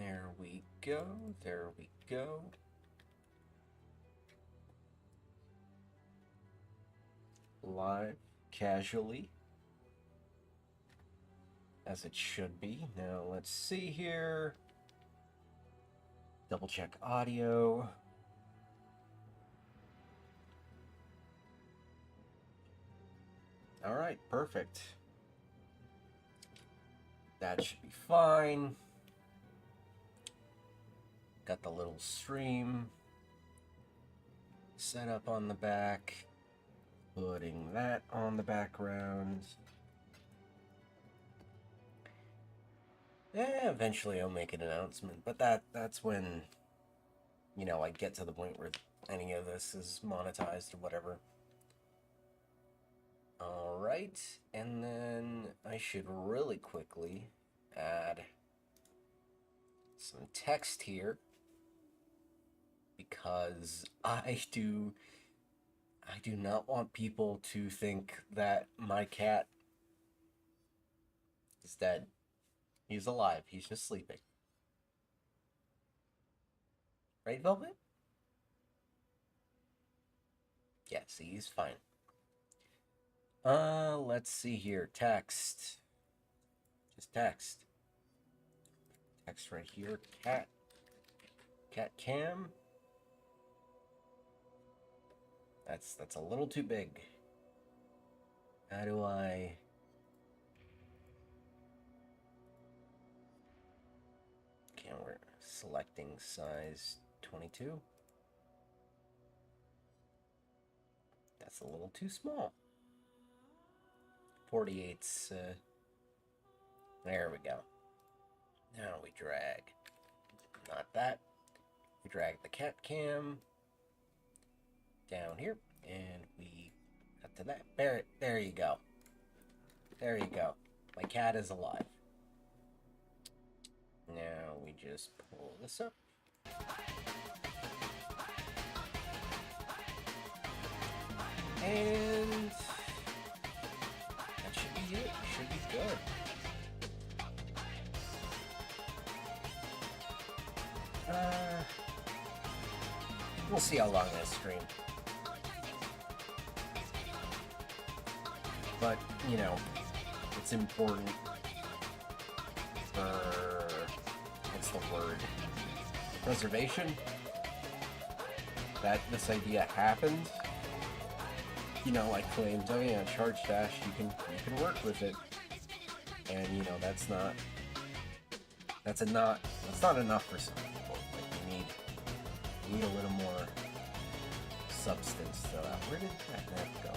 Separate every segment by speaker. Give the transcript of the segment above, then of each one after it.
Speaker 1: There we go. There we go. Live, casually, as it should be. Now let's see here. Double check audio. All right, perfect. That should be fine. Got the little stream set up on the back. Putting that on the background. Yeah, eventually I'll make an announcement, but that's when, you know, I get to the point where any of this is monetized or whatever. Alright, and then I should really quickly add some text here, because I do not want people to think that my cat is dead. He's alive. He's just sleeping. Right, Velvet? Yeah, see, he's fine. Let's see here. Text. Just text. Text right here. Cat. Cat cam. That's a little too big. How do I... Okay, we're selecting size 22. That's a little too small. 48's, there we go. Now we drag, not that. We drag the cat cam down here, and we cut to that. There you go. There you go. My cat is alive. Now we just pull this up. And that should be it. Should be good. We'll see how long this stream. But, you know, it's important for, what's the word? Preservation. That this idea happened. You know, like claimed, oh yeah, Charge Dash, you can work with it. And you know, that's not enough for some people. Like you need a little more substance to that. Where did that map go?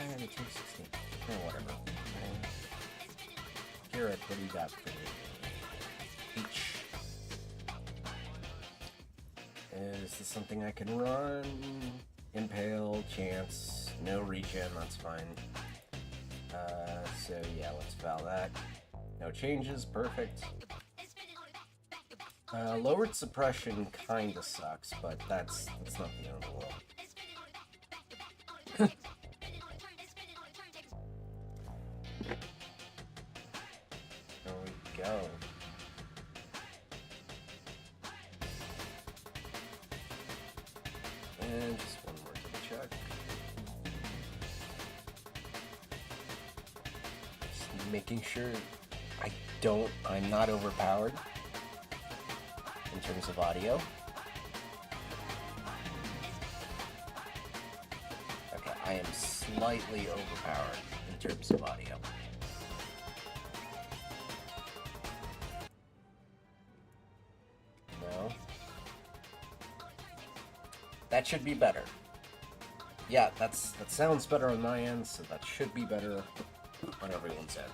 Speaker 1: The 216. Oh, whatever. Garrett, what do you got for me? H. Is this something I can run? Impale, chance, no regen, that's fine. So yeah, let's val that. No changes, perfect. Lowered suppression kinda sucks, but that's not the end of the world. There we go. And just one more to check. Just making sure I'm not overpowered in terms of audio. Okay, I am slightly overpowered in terms of audio. No. That should be better. Yeah, that sounds better on my end, so that should be better on everyone's end.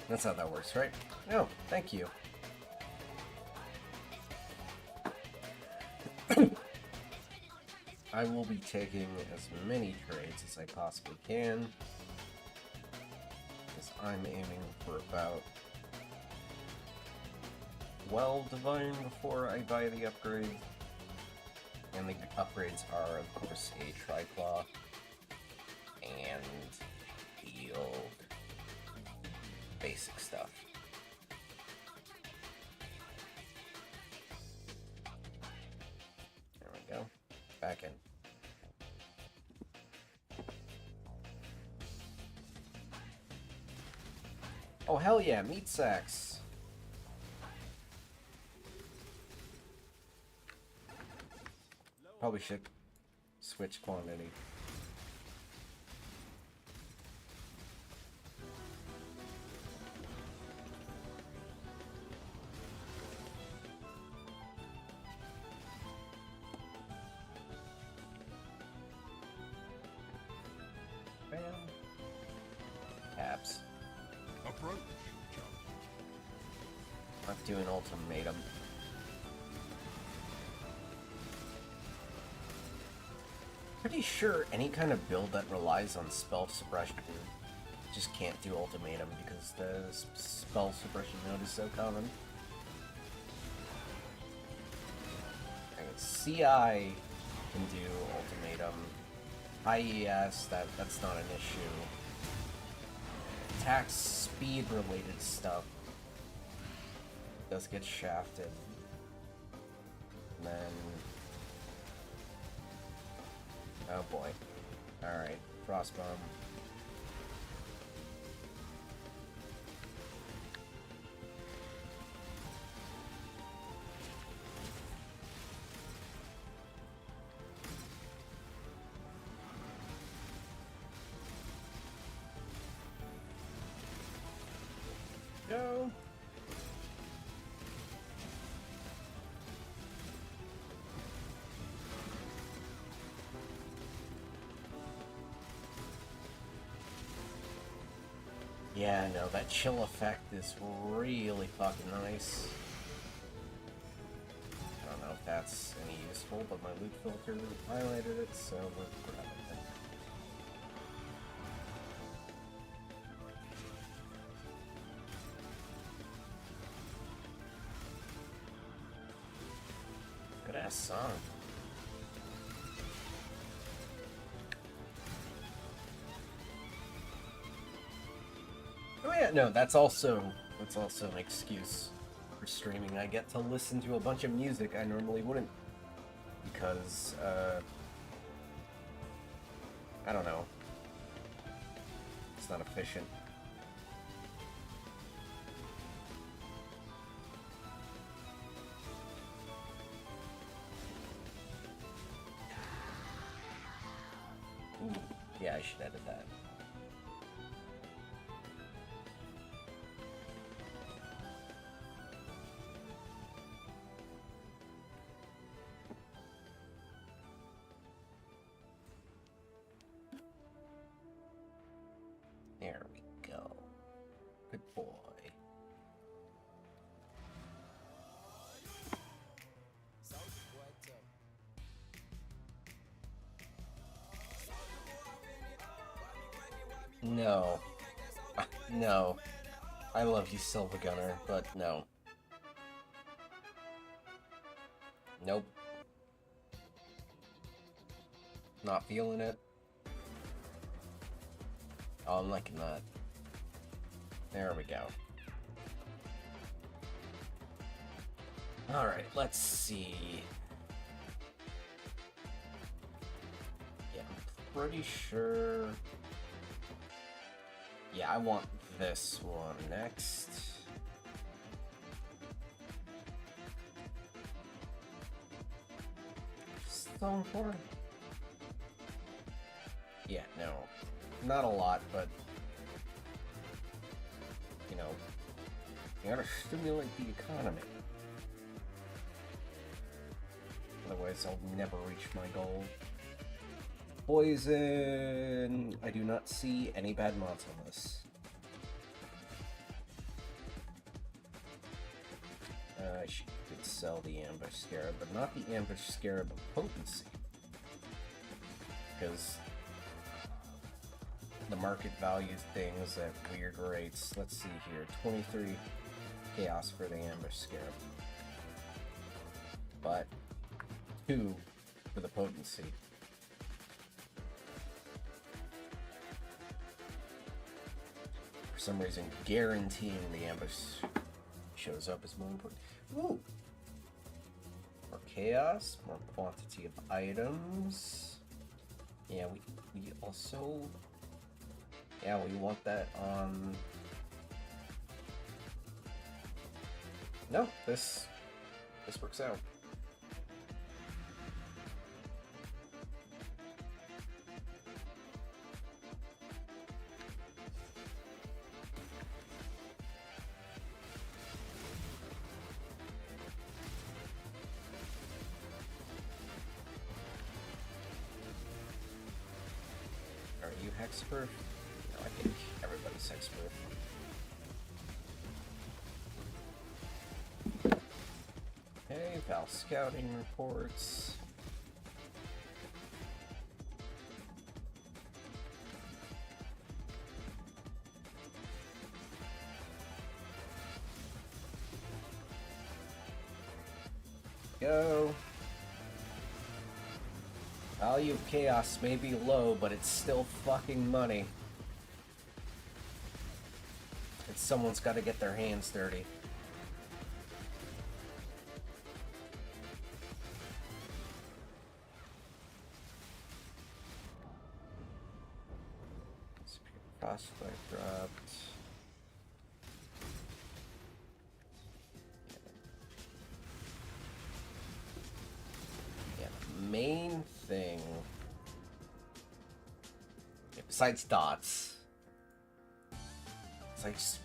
Speaker 1: That's how that works, right? No, thank you. I will be taking as many trades as I possibly can, because I'm aiming for about 12 divine before I buy the upgrade. And the upgrades are, of course, a Triclaw and the old basic stuff. There we go. Back in. Oh, hell yeah, meat sacks. Probably should switch quantity. Bam. Tabs.
Speaker 2: Approach.
Speaker 1: Let's do an ultimatum. Pretty sure any kind of build that relies on spell suppression just can't do ultimatum because the spell suppression node is so common. CI can do ultimatum. IES, that's not an issue. Attack speed related stuff does get shafted. And then, oh boy. Alright, Frostbomb. Go. Yeah, no, that chill effect is really fucking nice. I don't know if that's any useful, but my loot filter highlighted it, so we're grabbing it. Good ass song. Oh yeah, no, that's also an excuse for streaming. I get to listen to a bunch of music I normally wouldn't, because I don't know. It's not efficient. Ooh, yeah, I should edit that. There we go. Good boy. No. No. I love you, Silva Gunner, but no. Nope. Not feeling it. Oh, I'm liking that. There we go. Alright, let's see. Yeah, I'm pretty sure... Yeah, I want this one next. Stone for? Yeah, no. Not a lot, but... You know... You gotta stimulate the economy. Otherwise, I'll never reach my goal. Poison! I do not see any bad mods on this. I could sell the Ambush Scarab, but not the Ambush Scarab of Potency. Because the market values things at weird rates. Let's see here. 23 Chaos for the Ambush Scarab. But 2 for the potency. For some reason, guaranteeing the ambush shows up is more important. Ooh! More chaos, more quantity of items. Yeah, we also... Yeah, we want that on... No, this works out. Are you hexproof? No, I think everybody's hexproof. Okay, Val scouting reports. Go. Value of chaos may be low, but it's still fucking money. And someone's got to get their hands dirty. Frostbite dropped. Yeah, the main thing, besides dots, is I just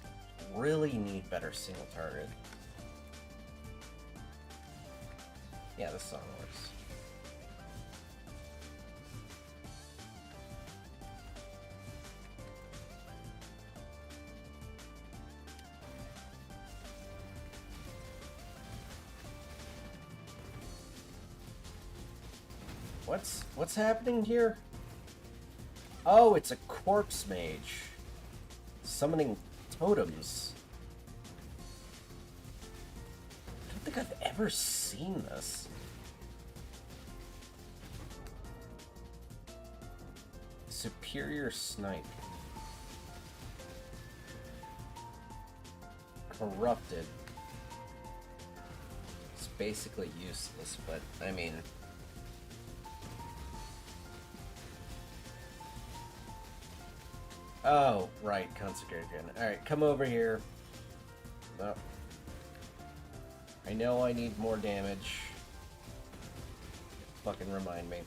Speaker 1: really need better single target. Yeah, this song works. What's happening here? Oh, it's a corpse mage summoning totems. I don't think I've ever seen this. Superior snipe. Corrupted. It's basically useless, but I mean... Oh, right, consecration. Alright, come over here. Oh. I know I need more damage. Fucking remind me.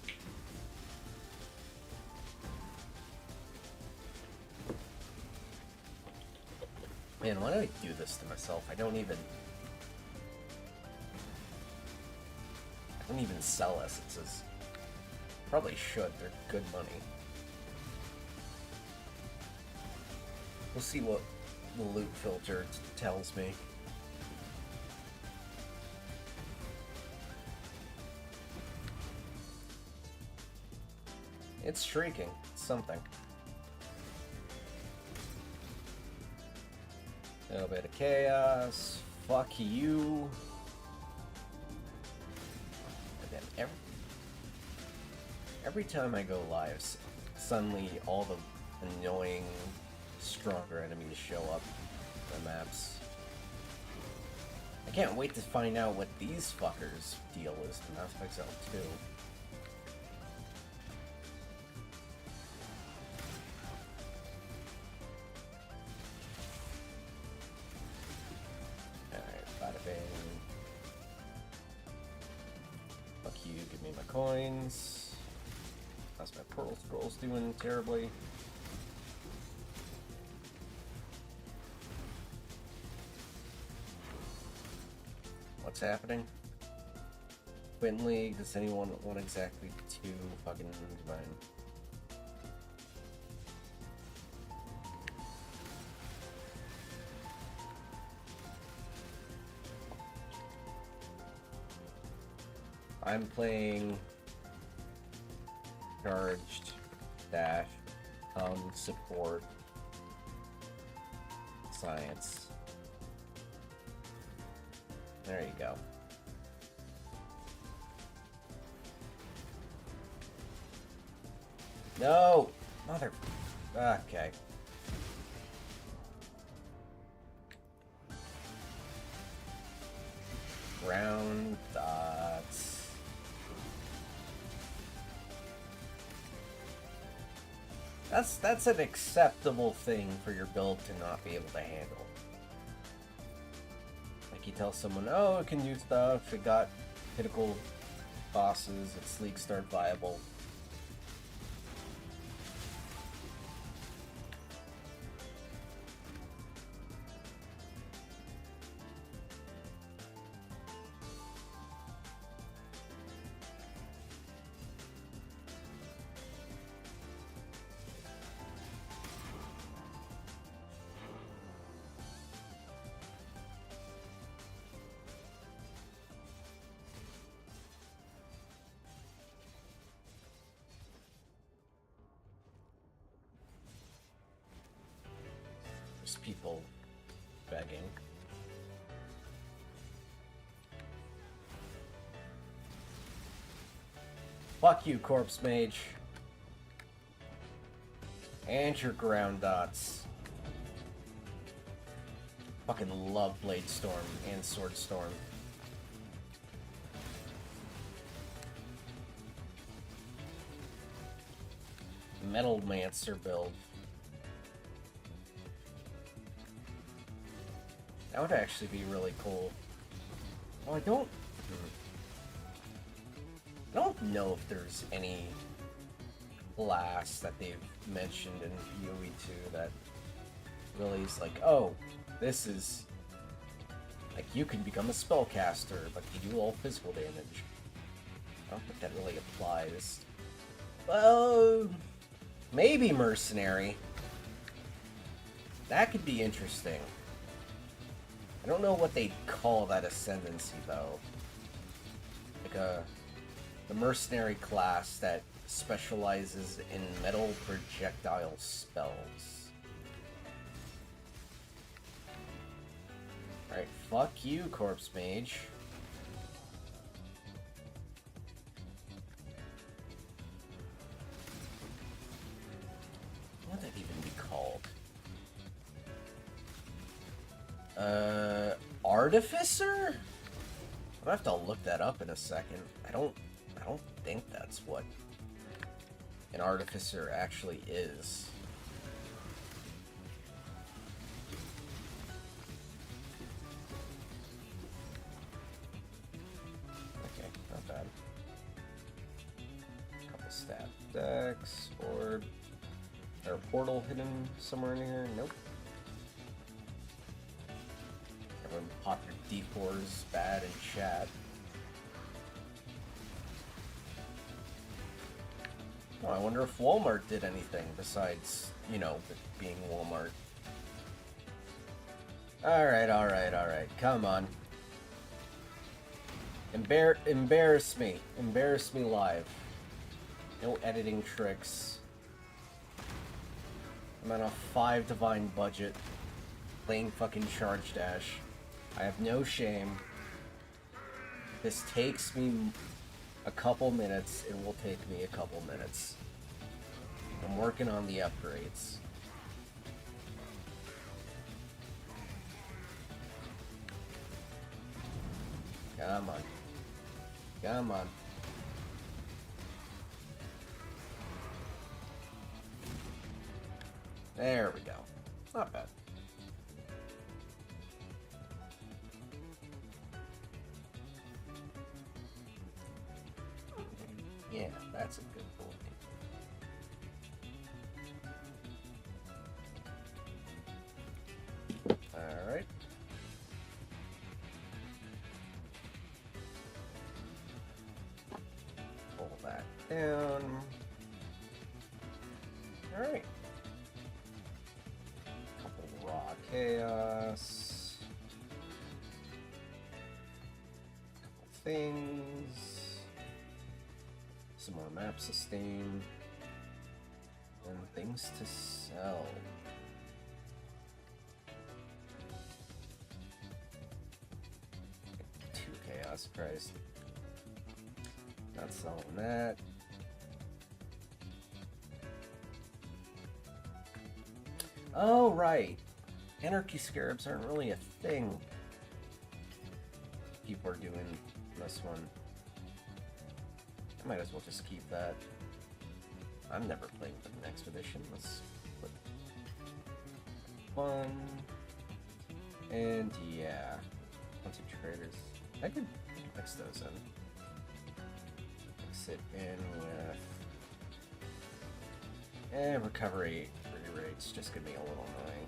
Speaker 1: Man, why do I do this to myself? I don't even sell essences. Probably should, they're good money. We'll see what the loot filter tells me. It's shrieking. It's something. A little bit of chaos. Fuck you. And then every time I go live, suddenly all the annoying, stronger enemies show up on the maps. I can't wait to find out what these fuckers' deal is in Mass Effect 2. Alright, bada bing. Fuck you, give me my coins. How's my Pearl Scrolls doing terribly? What's happening? Quinn League, does anyone want exactly 2 fucking divine? I'm playing charged, dash, support, science. There you go. No! Mother... Okay. Ground dots. That's an acceptable thing for your build to not be able to handle. Like you tell someone, oh, it can do stuff, it got pinnacle bosses, it's Sleek Start viable. There's people begging. Fuck you, Corpse Mage. And your ground dots. Fucking love Blade Storm and Sword Storm. Metal Mancer build. That would actually be really cool. Well, I don't know if there's any class that they've mentioned in PoE 2 that really is like, oh, this is like you can become a spellcaster, but you do all physical damage. I don't think that really applies. Well, maybe Mercenary. That could be interesting. I don't know what they'd call that ascendancy though. Like the mercenary class that specializes in metal projectile spells. Alright, fuck you, Corpse Mage. What would that even be called? Artificer? I'll have to look that up in a second. I don't think that's what an artificer actually is. Okay, not bad. Couple stat decks, orb. Is there a portal hidden somewhere in here? Nope. Everyone pop your D4s bad in chat. Oh, I wonder if Walmart did anything besides, you know, being Walmart. Alright. Come on. Embarrass me. Embarrass me live. No editing tricks. I'm on a 5 divine budget. Playing fucking Charge Dash. I have no shame. This takes me a couple minutes. It will take me a couple minutes. I'm working on the upgrades. Come on. Come on. There we go. Not bad. Yeah, that's a good point. Alright. Pull that down. Alright. Couple raw chaos. Couple things. Some more map sustain. And things to sell. Two chaos price. Not selling that. Oh, right. Anarchy Scarabs aren't really a thing. People are doing this one. I might as well just keep that. I'm never playing for the next edition. Let's put 1. And yeah. 1, 2 traders. I could mix those in. Mix it in with. Recovery rate's just gonna be a little annoying.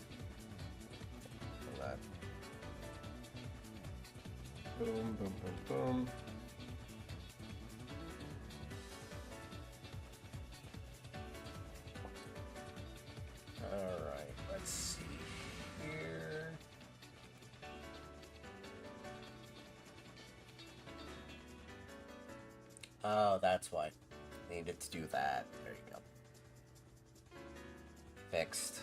Speaker 1: For that. Boom, boom, boom, boom. Alright, let's see here. Oh, that's why. Needed to do that. There you go. Fixed.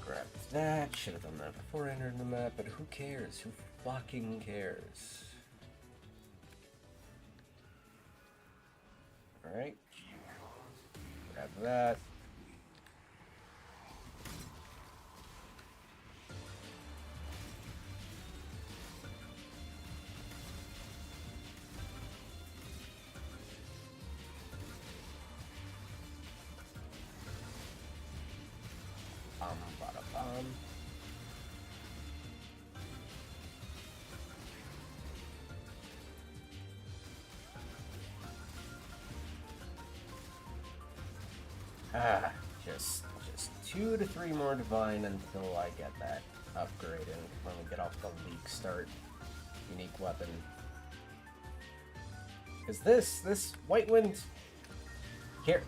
Speaker 1: Grab that. Should have done that before entering the map, but who cares? Who fucking cares? Alright. Grab that. Bada bum. Just 2 to 3 more divine until I get that upgrade and finally get off the leak start unique weapon. Because this White Wind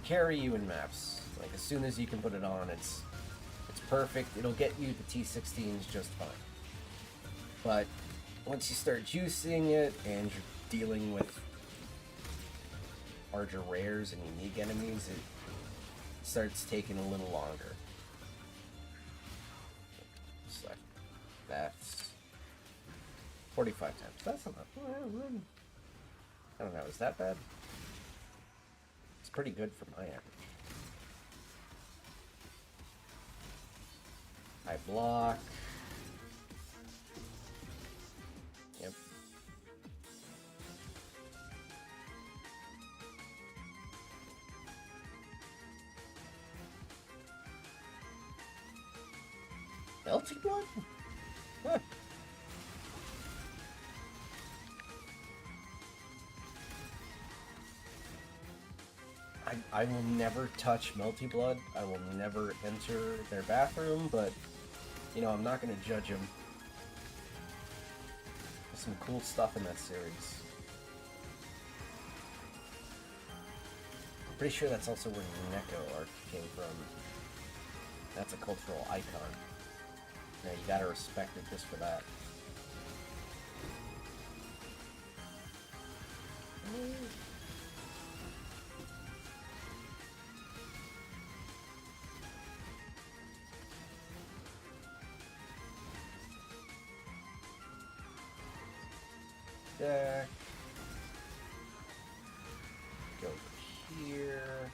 Speaker 1: carry you in maps. Like as soon as you can put it on, it's perfect. It'll get you the T16s just fine. But once you start juicing it and you're dealing with larger rares and unique enemies, it starts taking a little longer. So that's 45 times. That's enough. I don't know, is that bad? It's pretty good for my average. I block. Yep. Melting blood? Huh. I will never touch Melty Blood. I will never enter their bathroom, but you know, I'm not going to judge them. There's some cool stuff in that series. I'm pretty sure that's also where Neko Arc came from. That's a cultural icon. Yeah, you gotta respect it just for that. Deck. Go over here.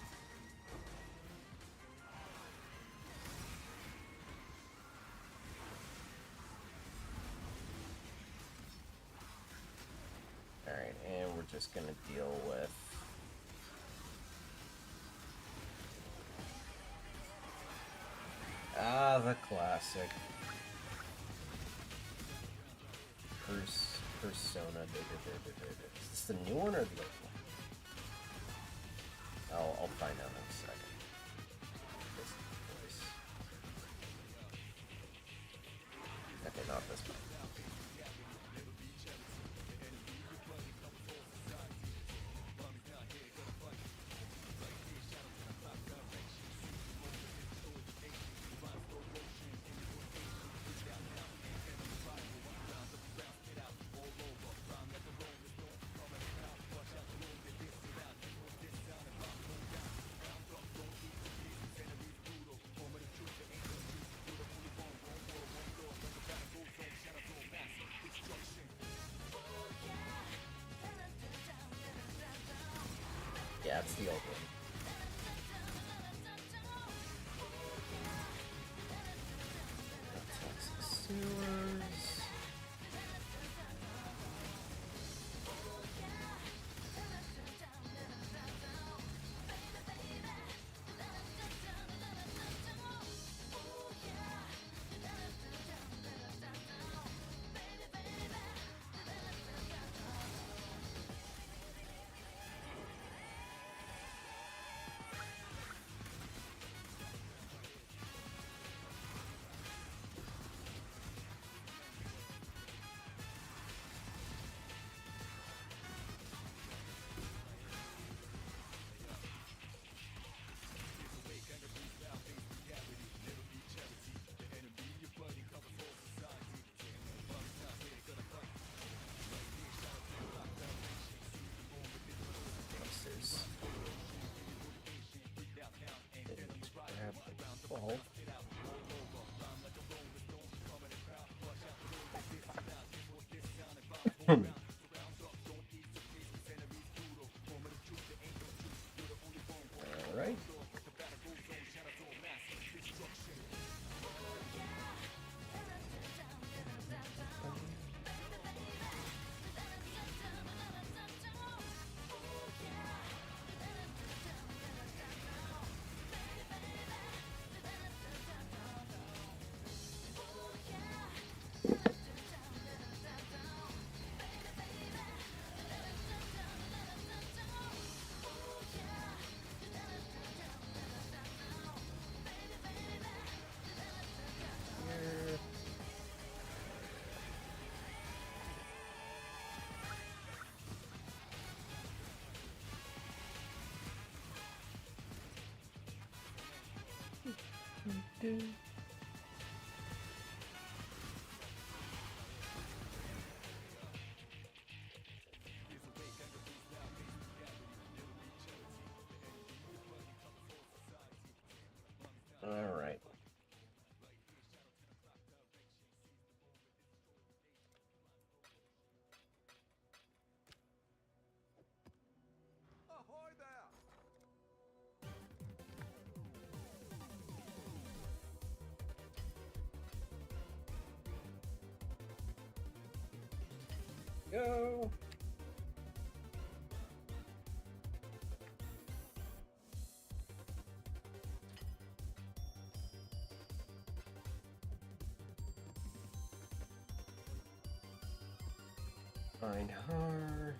Speaker 1: Alright, and we're just gonna deal with the classic Persona. Is this the new one or the old one? I'll find out in a second. This voice. Okay, not this one. Yeah, it's the old one. Texas sewers. Oh. All right. All right.
Speaker 2: Ahoy there!
Speaker 1: Go. Find her.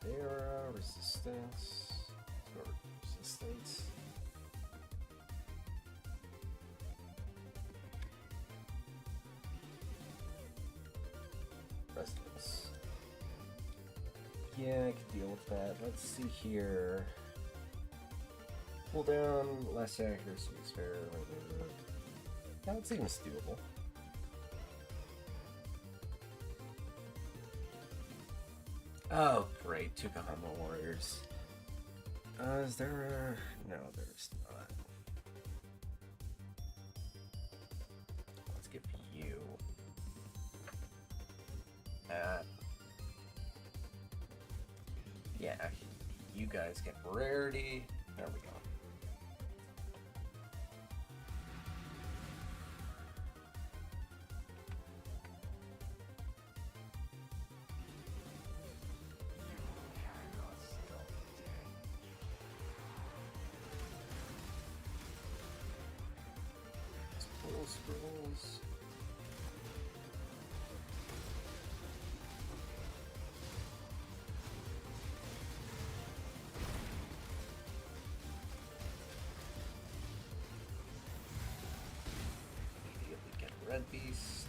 Speaker 1: Era, resistance. Or resistance. Resistance. Yeah, I can deal with that. Let's see here. Pull down, less accuracy is fair. That seems doable. Oh, great. Tukahama Warriors. Is there a... No, there's not. Let's give you that. Yeah, you guys get rarity. There we go. Scrolls. Immediately get Red Beast.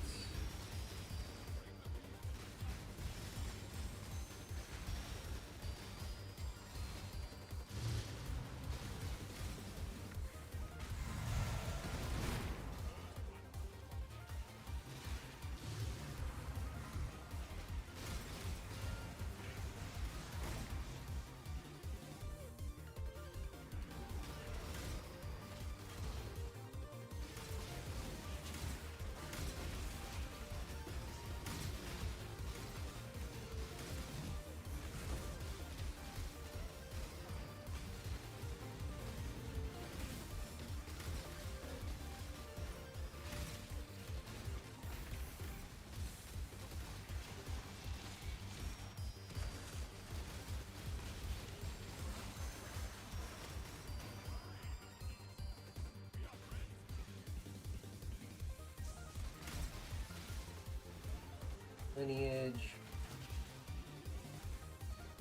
Speaker 1: Lineage.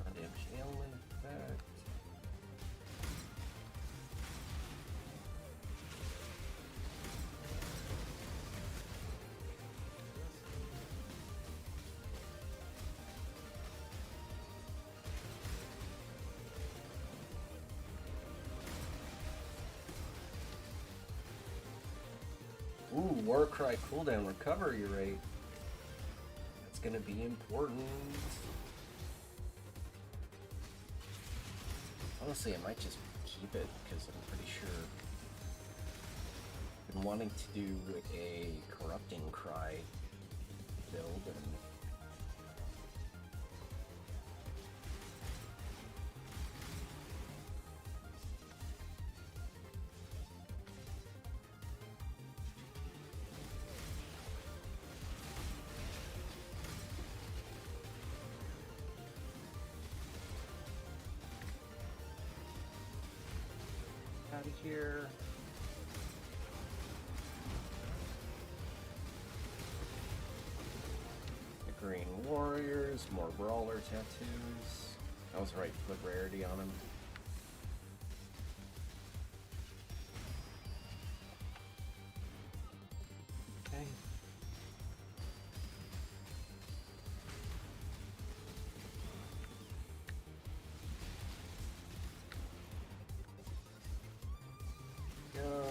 Speaker 1: Non-damage ailment effect. Ooh, Warcry cooldown recovery rate. That's gonna be important. Honestly, I might just keep it because I'm pretty sure I've been wanting to do a corrupting cry build and out of here. The Green Warriors, more Brawler tattoos. I was right to put rarity on them. Okay. Go.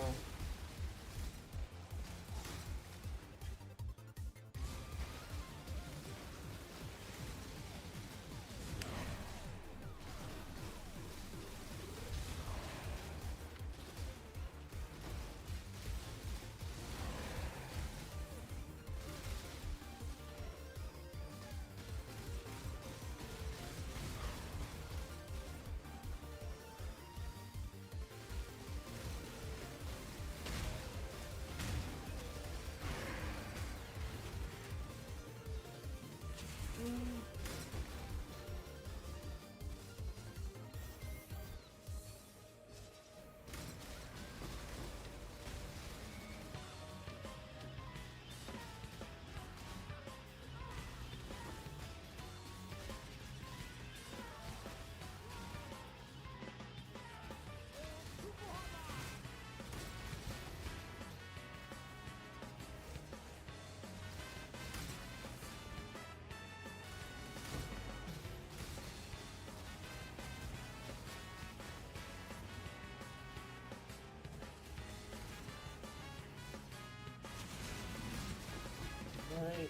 Speaker 1: Right.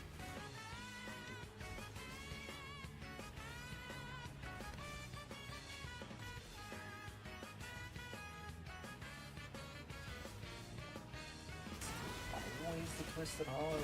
Speaker 1: Always the Twisted Hollow.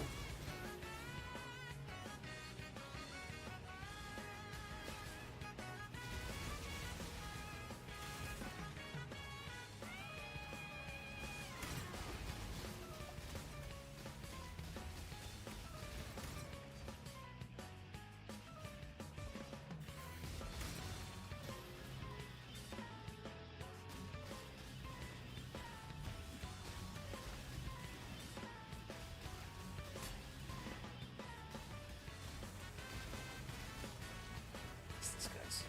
Speaker 1: This guy's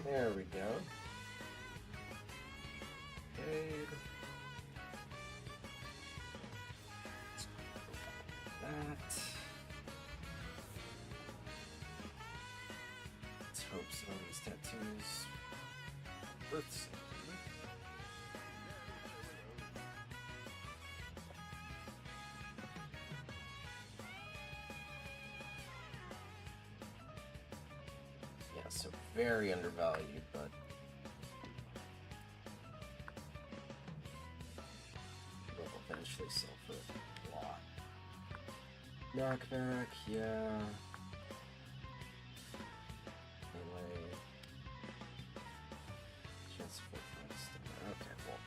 Speaker 1: There we go. Okay. That. Let's hope some of these tattoos worth something. Yeah, so very undervalued, but will eventually sell for a lot. Knockback, yeah. Melee. Chance for okay, well.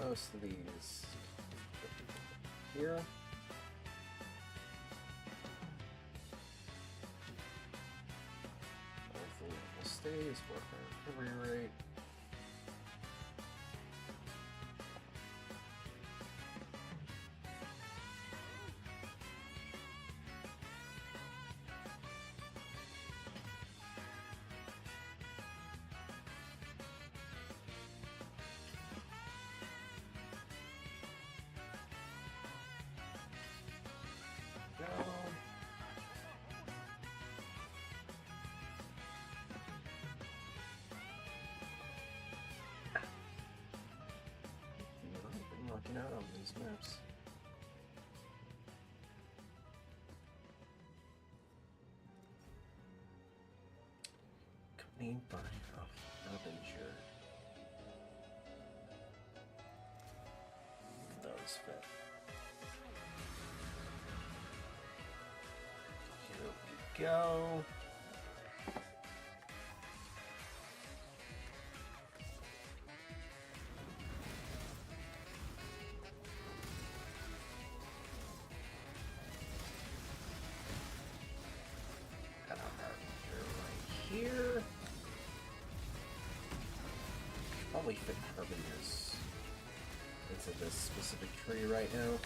Speaker 1: Most of these here. Everything will stays, work our recovery rate. Out on these maps. Accompanied by a harbinger. Those fit. Here we go. Here, probably fit harbingers into this specific tree right now.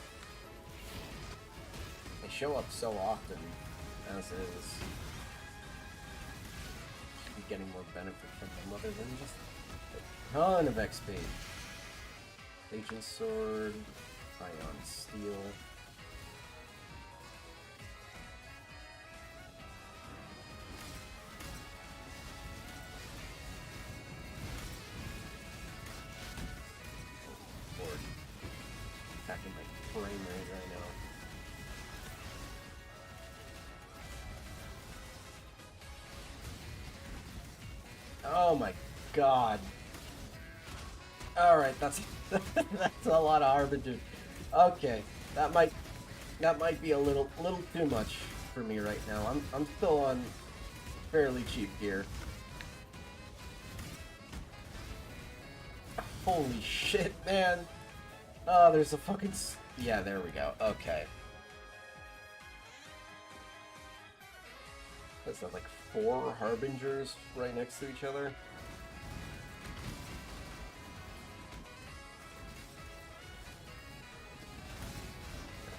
Speaker 1: They show up so often as is. Should be getting more benefit from them other than just a ton of XP. Agent Sword, Ion Steel. Attacking my frame rate right now. Oh my god. Alright, that's that's a lot of Harbinger. Okay, that might be a little too much for me right now. I'm still on fairly cheap gear. Holy shit, man. Oh, there's a fucking... Yeah, there we go. Okay. What's that, like 4 Harbingers right next to each other?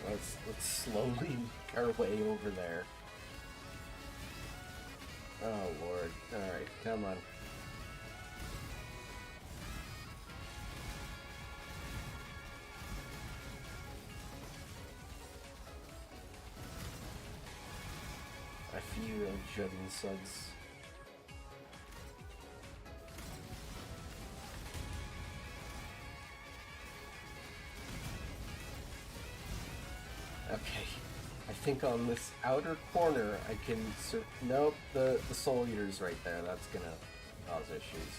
Speaker 1: Let's slowly make our way over there. Oh, Lord. Alright, come on. A few Jugging Suds. Okay, I think on this outer corner I can nope, the Soul Eater's right there. That's gonna cause issues.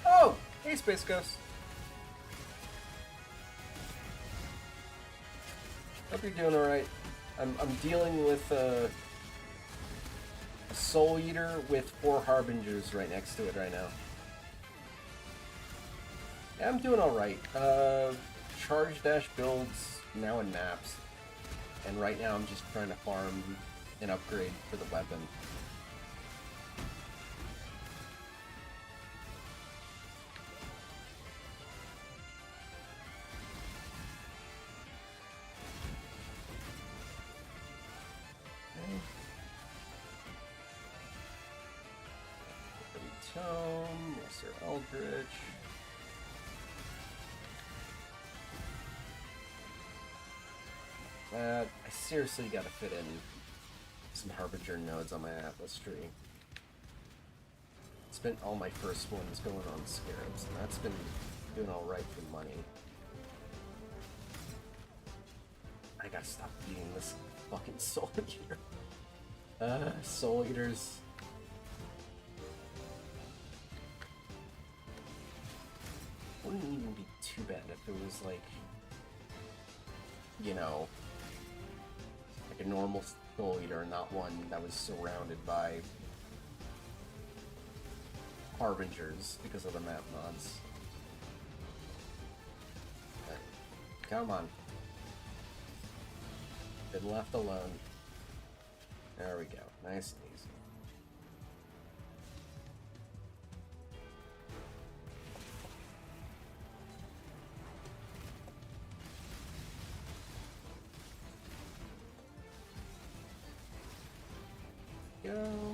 Speaker 1: Oh! Hey, Space Ghost! Hope you're doing alright. I'm dealing with a Soul Eater with 4 Harbingers right next to it right now. Yeah, I'm doing alright. Charge Dash builds now in maps. And right now I'm just trying to farm an upgrade for the weapon. Tome, Lesser Eldritch. I seriously gotta fit in some Harbinger nodes on my Atlas tree. Spent all my first ones going on Scarabs, and that's been doing alright for money. I gotta stop eating this fucking Soul Eater. Soul Eaters. Wouldn't even be too bad if it was like, you know, like a normal Soul Eater, not one that was surrounded by Harbingers because of the map mods. Come on. Been left alone. There we go. Nice and easy. Go.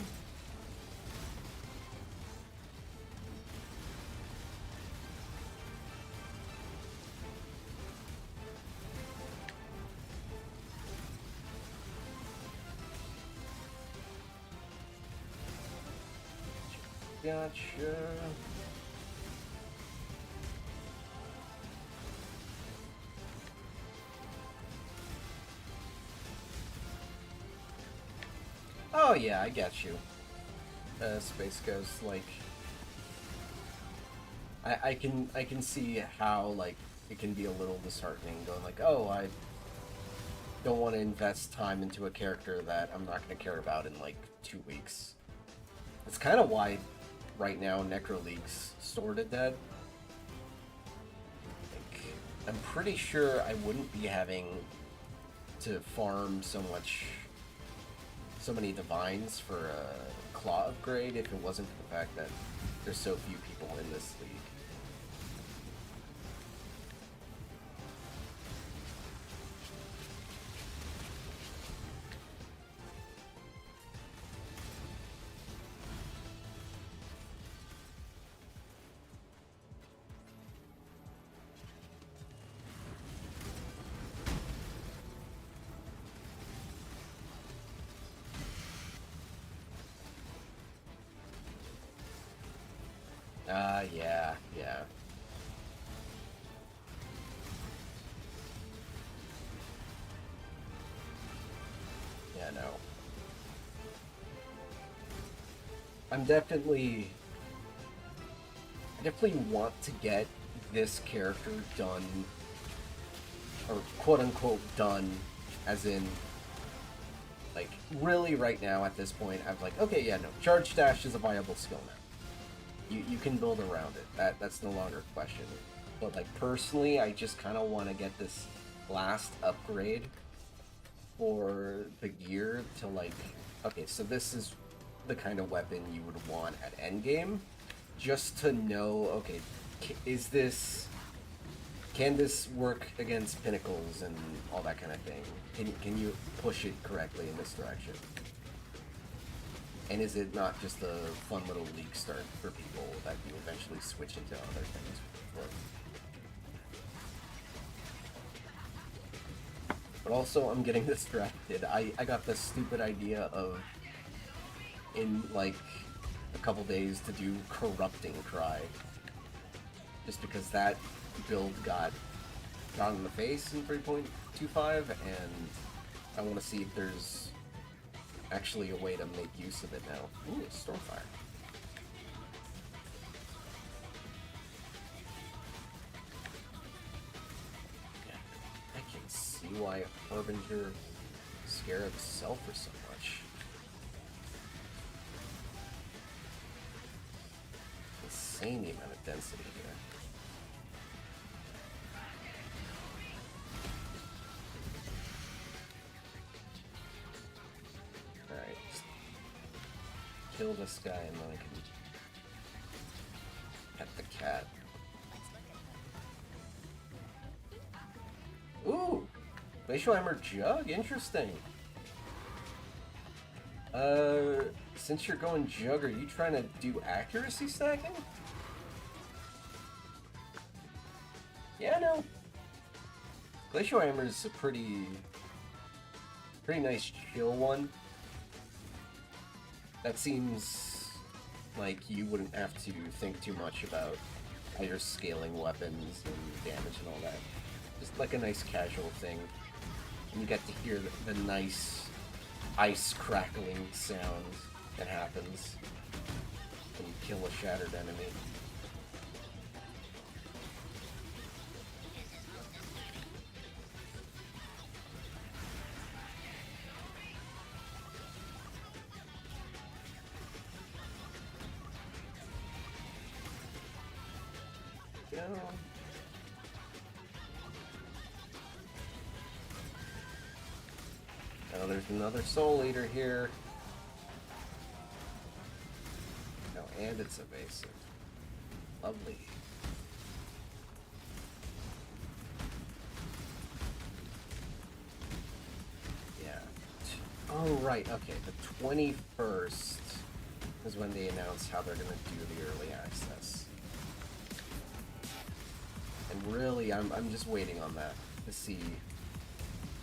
Speaker 1: Gotcha. Oh yeah, I get you. Space Ghost, like, I can see how, like, it can be a little disheartening, going like, oh, I don't want to invest time into a character that I'm not going to care about in like 2 weeks. That's kind of why right now Necro League's sort of dead. Like, I'm pretty sure I wouldn't be having to farm so many divines for a claw upgrade if it wasn't for the fact that there's so few people in this league. Yeah. Yeah, no. I definitely want to get this character done, or quote-unquote done, as in, like, really right now at this point, I'm like, okay, yeah, no, Charge Dash is a viable skill now. You can build around it. That's no longer a question. But, like, personally, I just kind of want to get this last upgrade for the gear to, like, okay, so this is the kind of weapon you would want at endgame, just to know, okay, can this work against pinnacles and all that kind of thing? Can you push it correctly in this direction? And is it not just a fun little league start for people that you eventually switch into other things for? But also, I'm getting distracted. I got this stupid idea of, in like a couple days, to do Corrupting Cry. Just because that build got in the face in 3.25, and I want to see if there's actually a way to make use of it now. Ooh, Stormfire. Yeah, I can see why Harbinger Scarab sell for so much. Insane the amount of density here. Kill this guy and then I can pet the cat. Ooh! Glacial Hammer Jug? Interesting. Since you're going Jug, are you trying to do accuracy stacking? Yeah, no. Glacial Hammer is a pretty nice chill one. That seems like you wouldn't have to think too much about how you're scaling weapons and damage and all that. Just like a nice casual thing. And you get to hear the nice ice crackling sound that happens when you kill a shattered enemy. Oh, there's another Soul Eater here. No, and it's evasive. Lovely. Yeah. Oh, right. Okay, the 21st is when they announced how they're going to do the early access. And really, I'm just waiting on that to see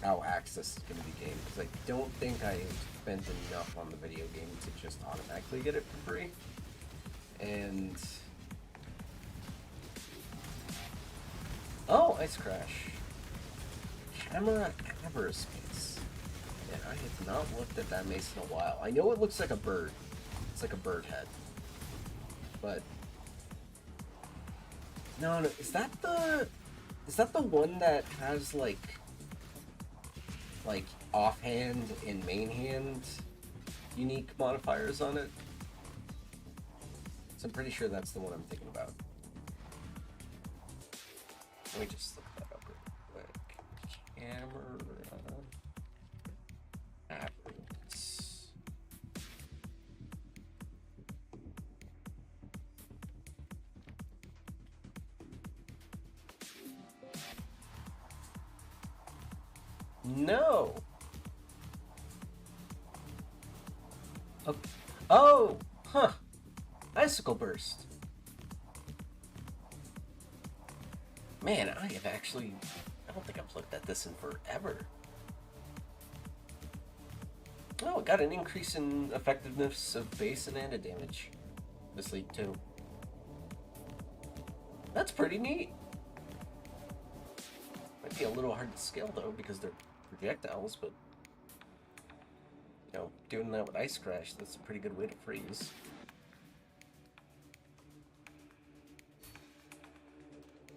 Speaker 1: how access is going to be gained, because I don't think I spent enough on the video game to just automatically get it for free. And oh, Ice Crash. Camera Aberraspace. Yeah, I have not looked at that mace in a while. I know it looks like a bird. It's like a bird head. But no, is that the one that has like offhand and main hand unique modifiers on it? So I'm pretty sure that's the one I'm thinking about. Let me just look that up real quick. Camera Aberrants. No. Oh, huh. Icicle Burst. Man, I don't think I've looked at this in forever. Oh, it got an increase in effectiveness of base and mana damage this league too. That's pretty neat. Might be a little hard to scale though because they're projectiles, but you know, doing that with Ice Crash, that's a pretty good way to freeze.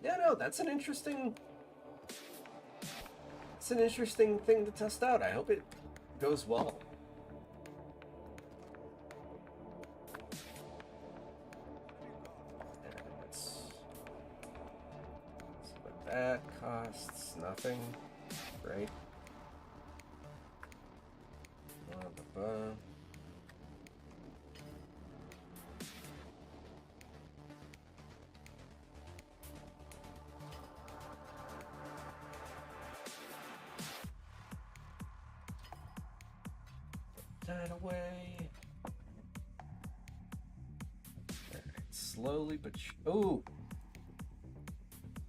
Speaker 1: Yeah, no, that's an interesting thing to test out. I hope it goes well. That costs nothing, right? Put that away. Alright, slowly but ooh!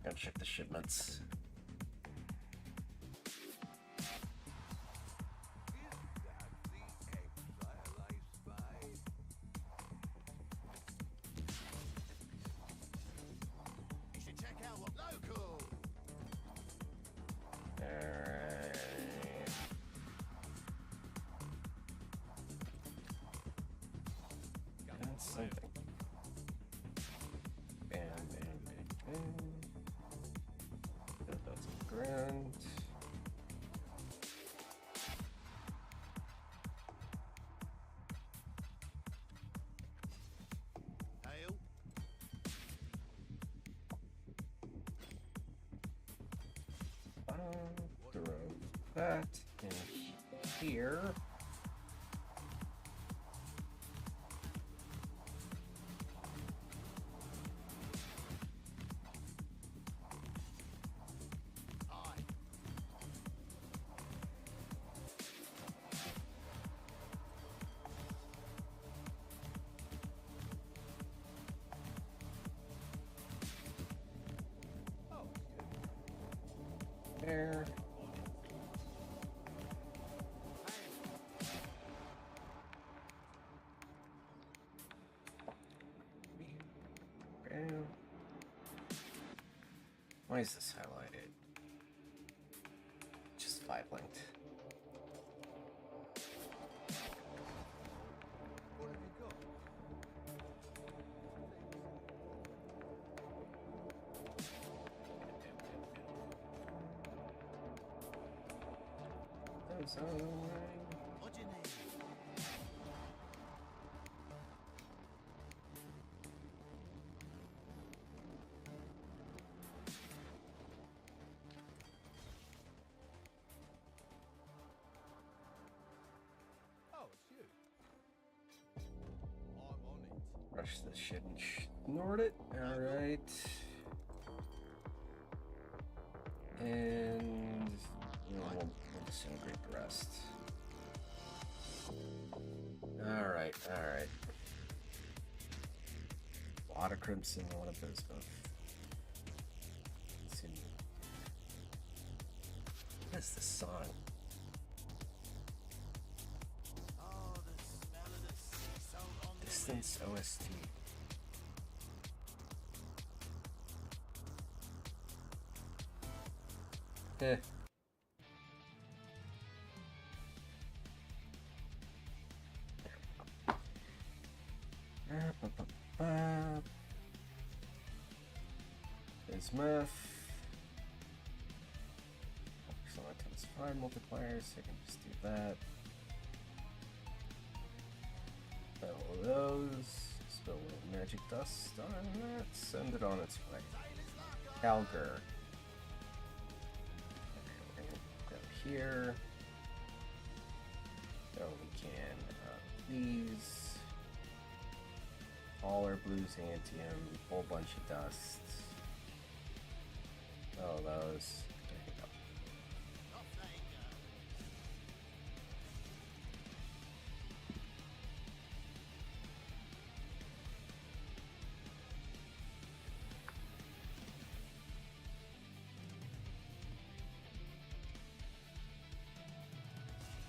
Speaker 1: Gotta check the shipments. Something. Bam, bam, bam, bam. That's a grand.
Speaker 2: Hail.
Speaker 1: Throw that in here. There. Why is this highlighted? Just 5 linked.
Speaker 2: What have you got?
Speaker 1: Those are the way.
Speaker 2: What do you need?
Speaker 1: Crush this shit and snort it. Alright. And we'll disintegrate the rest. Alright, alright. A lot of crimson, a lot of bismuth. Let's see. What is this song?
Speaker 2: Oh, the smell of the sea salt on the
Speaker 1: Distance OST. Eh. Bismuth. Select times 5 multipliers, so I can just do that. All those. Spill a little magic dust on that. Send it on its way. Calgar. Okay, we're gonna go here. So we can these. All our blue xanthium, whole bunch of dust. Oh, those. There you go.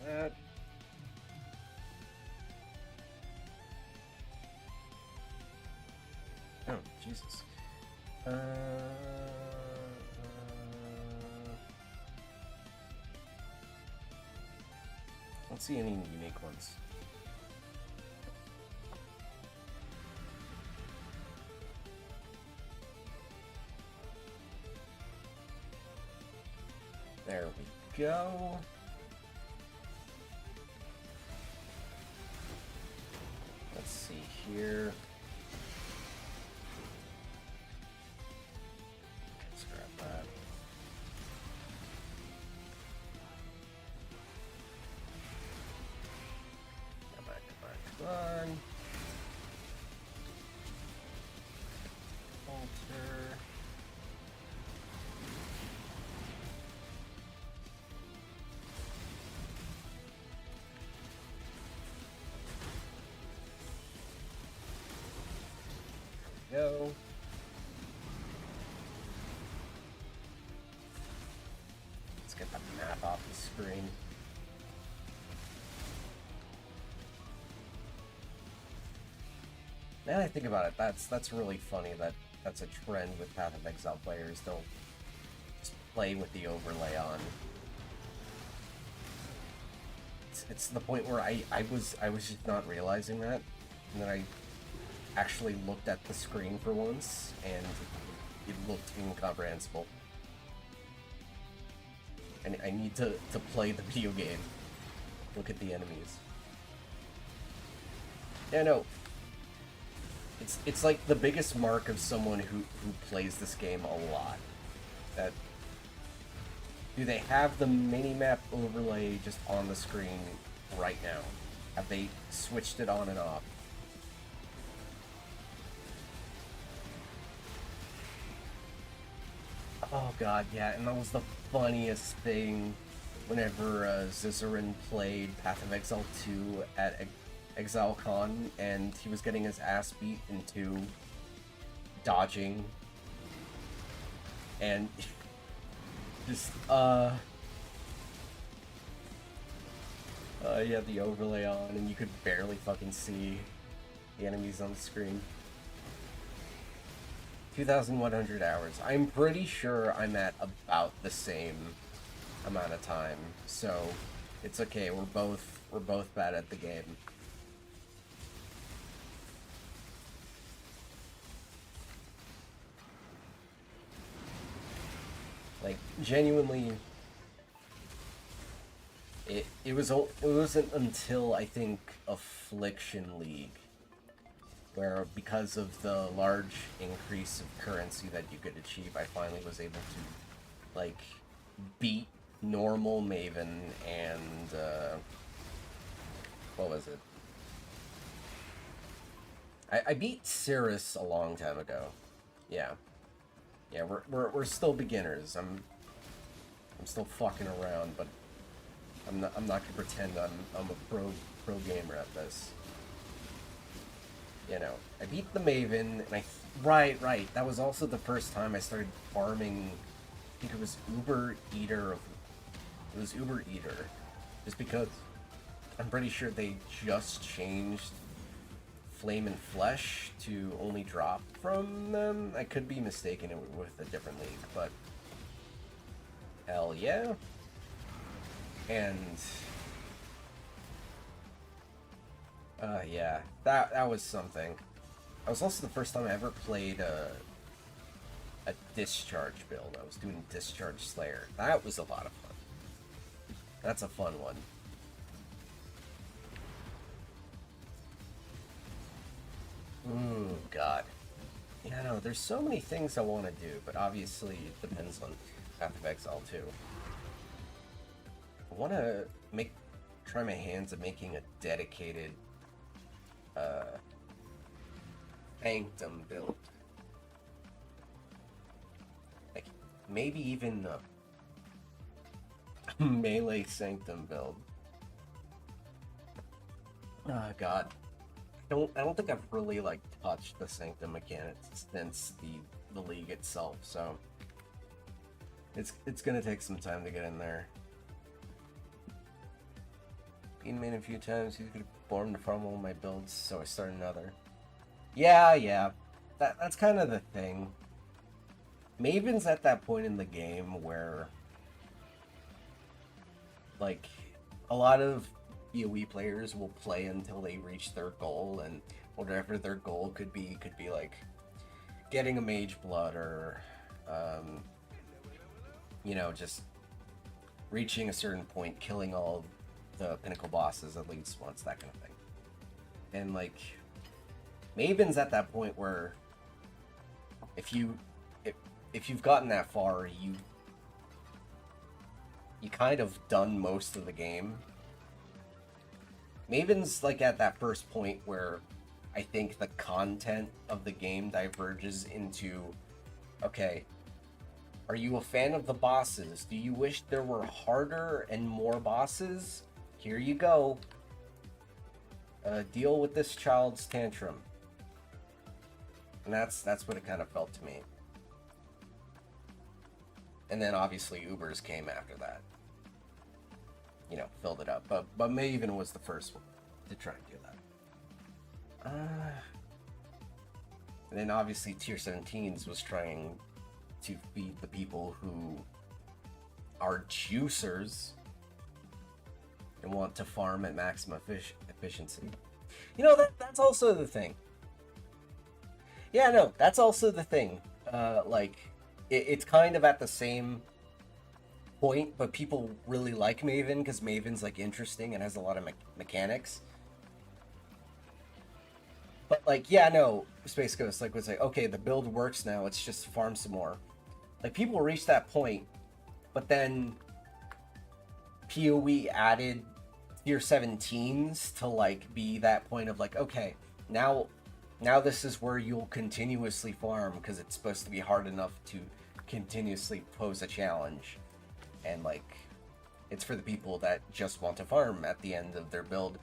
Speaker 1: That. Oh, Jesus. Don't see any unique ones. There we go. Let's see here. Scrap that. Come on, come on, come on. Alter. Go. Let's get the map off the screen. Now that I think about it, that's really funny that that's a trend with Path of Exile players. They'll just play with the overlay on. It's the point where I was just not realizing that, and then I actually looked at the screen for once, and it looked incomprehensible. And I need to play the video game. Look at the enemies. Yeah, no. It's like the biggest mark of someone who plays this game a lot. That do they have the mini-map overlay just on the screen right now? Have they switched it on and off? Oh god, yeah, and that was the funniest thing whenever Zizaran played Path of Exile 2 at ExileCon, and he was getting his ass beat into dodging, and just, he had the overlay on, and you could barely fucking see the enemies on the screen. 2,100 hours. I'm pretty sure I'm at about the same amount of time, so it's okay. We're both bad at the game. Like, genuinely, it wasn't until I think Affliction League, where because of the large increase of currency that you could achieve, I finally was able to, like, beat normal Maven and, what was it? I beat Cirrus a long time ago. Yeah. Yeah, we're still beginners. I'm still fucking around, but I'm not gonna pretend I'm a pro gamer at this. You know, I beat the Maven, and right. That was also the first time I started farming. I think it was Uber Eater. It was Uber Eater, just because I'm pretty sure they just changed Flame and Flesh to only drop from them. I could be mistaken with a different league, but hell yeah. And yeah, that was something. That was also the first time I ever played a discharge build. I was doing Discharge Slayer. That was a lot of fun. That's a fun one. Ooh, God. Yeah, no, there's so many things I want to do, but obviously it depends on Path of Exile too. I want to try my hands at making a dedicated Sanctum build. Like, maybe even a melee Sanctum build. Oh, God. I don't think I've really like touched the Sanctum mechanics since the league itself, so it's gonna take some time to get in there. Been main a few times. He's gonna form to farm all my builds, so I start another. Yeah. That's kind of the thing. Maven's at that point in the game where, like, a lot of PoE players will play until they reach their goal, and whatever their goal could be like getting a Mage Blood or, you know, just reaching a certain point, killing all the pinnacle bosses at least once, that kind of thing. And like, Maven's at that point where if you've gotten that far, you kind of done most of the game. Maven's like at that first point where I think the content of the game diverges into, okay, are you a fan of the bosses? Do you wish there were harder and more bosses? Here you go. Deal with this child's tantrum. And that's what it kind of felt to me. And then obviously Ubers came after that. You know, filled it up. But Maven was the first one to try and do that. And then obviously Tier 17s was trying to feed the people who are juicers and want to farm at maximum efficiency. You know, that's also the thing. Yeah, no, that's also the thing. Like, it's kind of at the same point, but people really like Maven because Maven's like interesting and has a lot of mechanics. But like, yeah, no, Space Ghost like was like, okay, the build works now. Let's just farm some more. Like, people reach that point, but then PoE added Tier 17s to like be that point of like, okay, now this is where you'll continuously farm because it's supposed to be hard enough to continuously pose a challenge. And like, it's for the people that just want to farm at the end of their build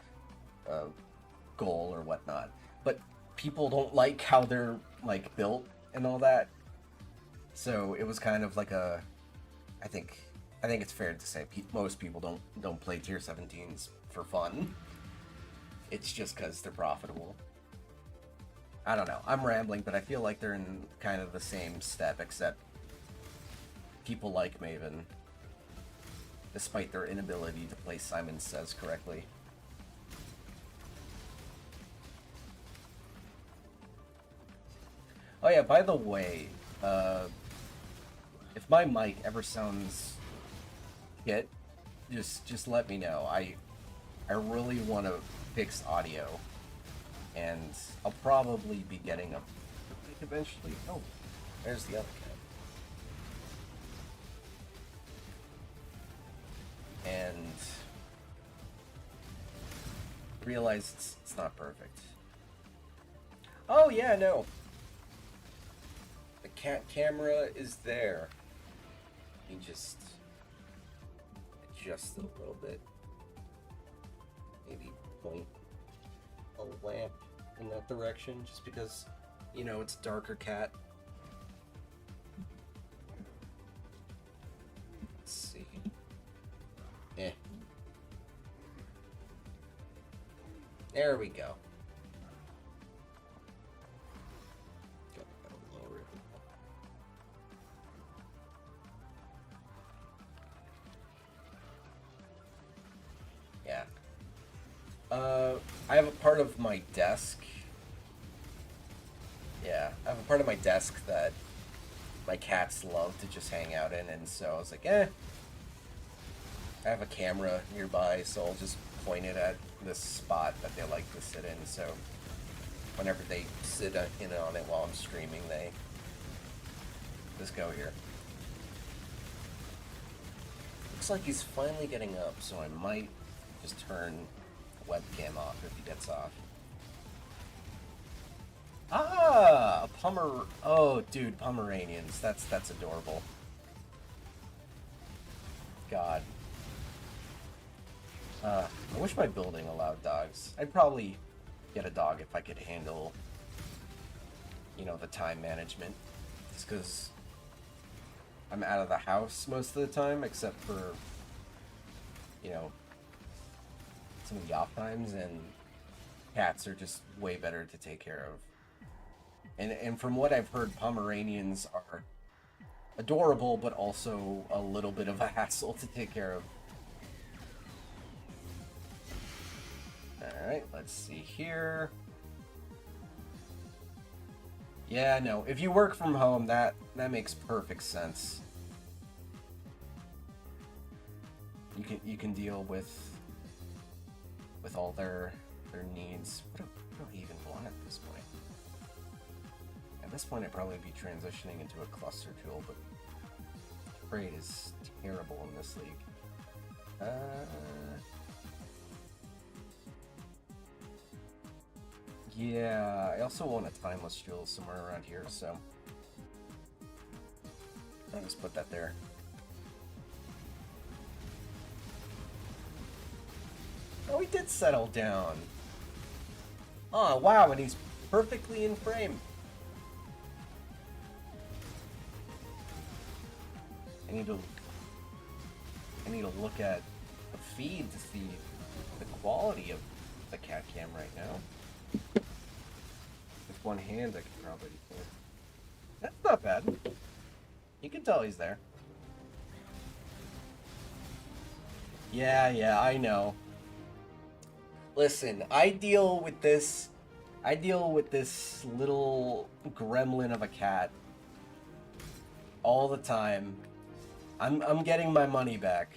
Speaker 1: goal or whatnot. But people don't like how they're like built and all that. So it was kind of like a, I think it's fair to say most people don't play Tier 17s for fun. It's just because they're profitable. I don't know. I'm rambling, but I feel like they're in kind of the same step, except people like Maven, despite their inability to play Simon Says correctly. Oh yeah, by the way, if my mic ever sounds shit, just let me know. I really want to fix audio, and I'll probably be getting a mic eventually. Oh, there's the other cat. And realize it's not perfect. Oh yeah, no. The cat camera is there. You just adjust it a little bit. Maybe point a lamp in that direction, just because, you know, it's a darker cat. Let's see. There we go. Gotta lower it. Yeah. I have a part of my desk. Yeah, I have a part of my desk that my cats love to just hang out in, and so I was like, I have a camera nearby, so I'll just point it at this spot that they like to sit in, so whenever they sit in on it while I'm streaming, they just go here. Looks like he's finally getting up, so I might just turn the webcam off if he gets off. Ah, a oh, dude, Pomeranians. That's adorable. God. I wish my building allowed dogs. I'd probably get a dog if I could handle, you know, the time management. Just because I'm out of the house most of the time, except for, you know, some of the off times, and cats are just way better to take care of. And from what I've heard, Pomeranians are adorable, but also a little bit of a hassle to take care of. Alright, let's see here. Yeah, no, if you work from home, that makes perfect sense. You can deal with all their needs. What do I even want at this point? At this point, I'd probably be transitioning into a cluster tool, but trade is terrible in this league. Yeah, I also want a timeless jewel somewhere around here, so I'll just put that there. Oh, he did settle down. Oh, wow, and he's perfectly in frame. I need to look at the feed to see the quality of the cat cam right now. With one hand, I could probably do it. That's not bad. You can tell he's there. Yeah, I know. Listen, I deal with this little gremlin of a cat all the time. I'm getting my money back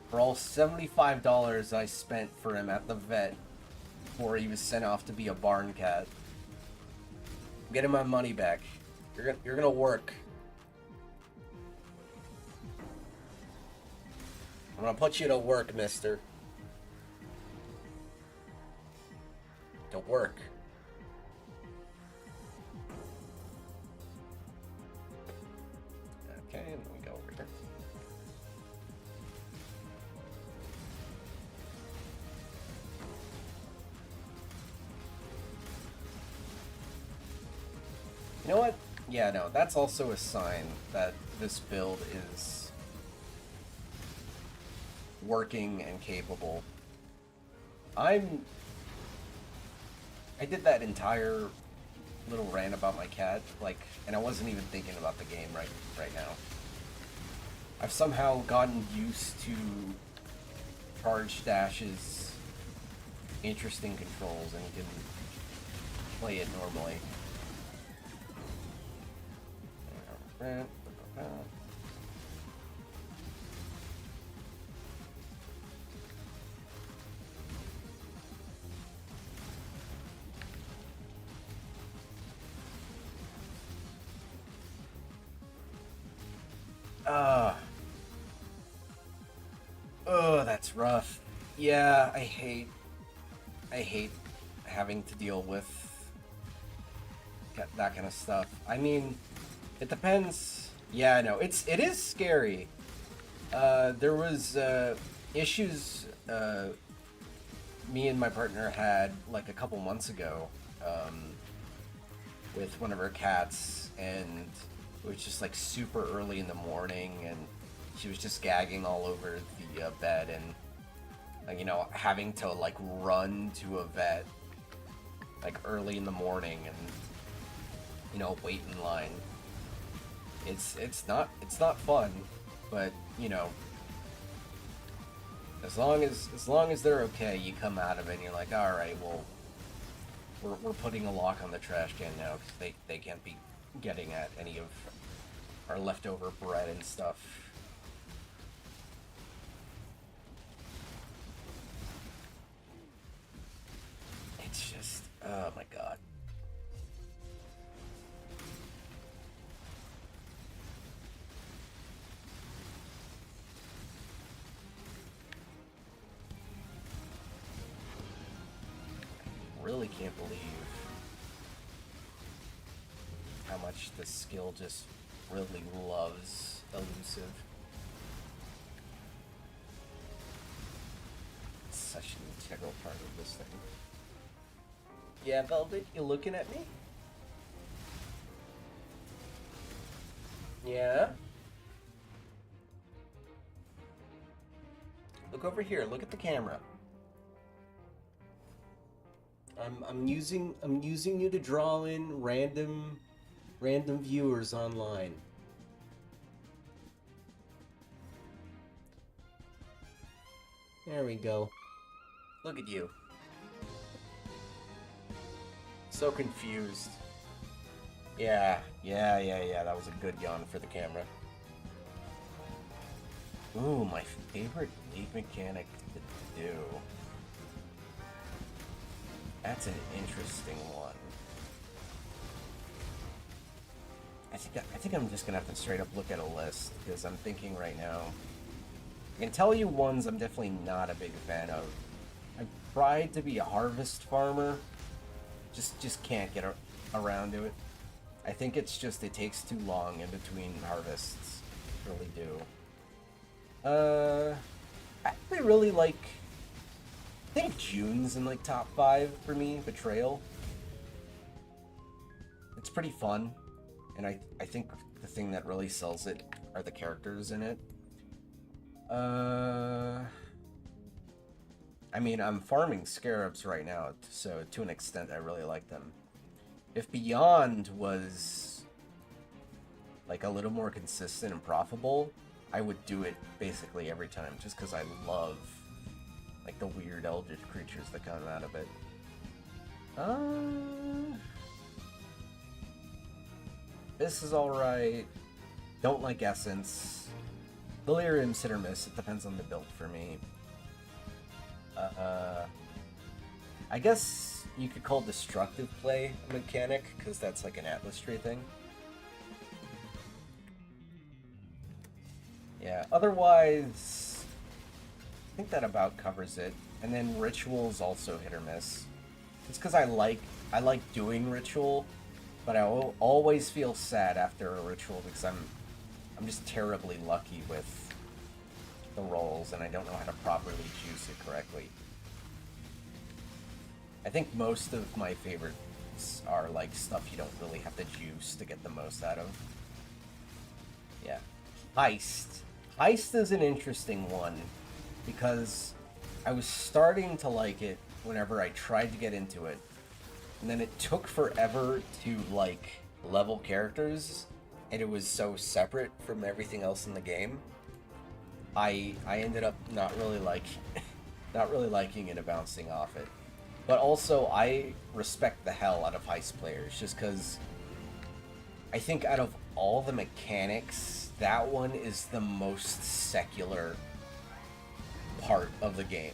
Speaker 1: for all $75 I spent for him at the vet before he was sent off to be a barn cat. I'm getting my money back. You're gonna work. I'm gonna put you to work, mister. To work. Okay, and then we go over here. You know what? Yeah, no, that's also a sign that this build is working and capable. I did that entire little rant about my cat, like, and I wasn't even thinking about the game right now. I've somehow gotten used to Charge Dash's interesting controls and can play it normally. Oh, that's rough. Yeah, I hate having to deal with that kind of stuff. I mean, it depends. Yeah, no, it is scary. There was issues me and my partner had like a couple months ago with one of her cats, and it was just like super early in the morning, and she was just gagging all over the bed, and you know, having to like run to a vet like early in the morning and, you know, wait in line. It's not fun, but you know, as long as they're okay, you come out of it and you're like, all right, well, we're putting a lock on the trash can now because they can't be getting at any of our leftover bread and stuff. It's just, oh my god. Really can't believe how much this skill just really loves elusive. It's such an integral part of this thing. Yeah, Velvet, you looking at me? Yeah? Look over here, look at the camera. I'm using you to draw in random viewers online. There we go. Look at you. So confused. Yeah. That was a good yawn for the camera. Ooh, my favorite league mechanic to do. That's an interesting one. I think I'm just gonna have to straight up look at a list, because I'm thinking right now. I can tell you ones I'm definitely not a big fan of. I tried to be a harvest farmer, just can't get around to it. I think it's just it takes too long in between harvests. Really do. I actually really like. I think June's in like top 5 for me. Betrayal. It's pretty fun, and I think the thing that really sells it are the characters in it. I mean, I'm farming scarabs right now, so to an extent I really like them. If Beyond was like a little more consistent and profitable, I would do it basically every time, just because I love like the weird eldritch creatures that come out of it. This is alright. Don't like Essence. Delirium's hit or miss. It depends on the build for me. I guess you could call Destructive Play a mechanic, because that's like an Atlas tree thing. Yeah, otherwise, I think that about covers it. And then Ritual's also hit or miss. It's because I like doing Ritual, but I always feel sad after a Ritual because I'm just terribly lucky with the rolls, and I don't know how to properly juice it correctly. I think most of my favorites are like stuff you don't really have to juice to get the most out of. Yeah. Heist. Heist is an interesting one because I was starting to like it whenever I tried to get into it, and then it took forever to like level characters, and it was so separate from everything else in the game. I ended up not really liking it and bouncing off it. But also, I respect the hell out of heist players, just because I think out of all the mechanics, that one is the most secular part of the game.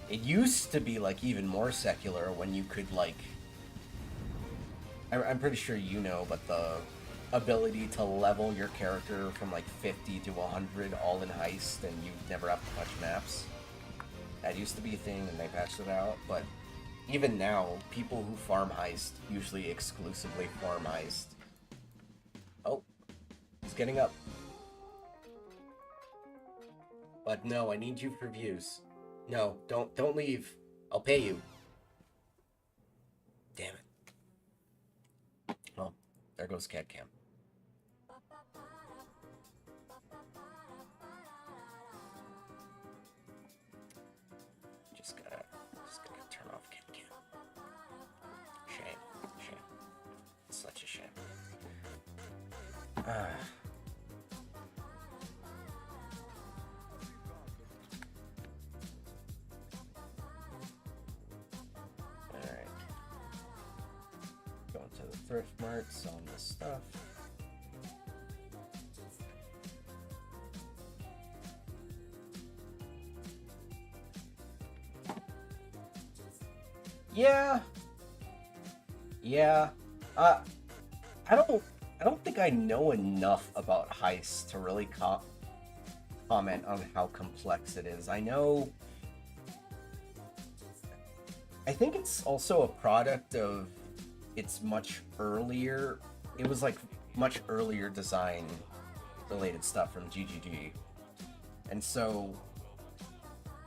Speaker 1: It used to be like even more secular when you could like, I'm pretty sure you know, but the ability to level your character from like 50 to 100 all in heist, and you never have to touch maps. That used to be a thing, and they patched it out, but even now, people who farm heist usually exclusively farm heist. Oh, he's getting up. But no, I need you for views. No, don't leave. I'll pay you. Damn it. Well, there goes Cat Cam. Just gotta turn off Cat Cam. Shame. It's such a shame. Alright. Going to the thrift mart, selling this stuff. Yeah. I don't think I know enough about Heist to really comment on how complex it is. I think it's also a product of its much earlier. It was like much earlier design related stuff from GGG, and so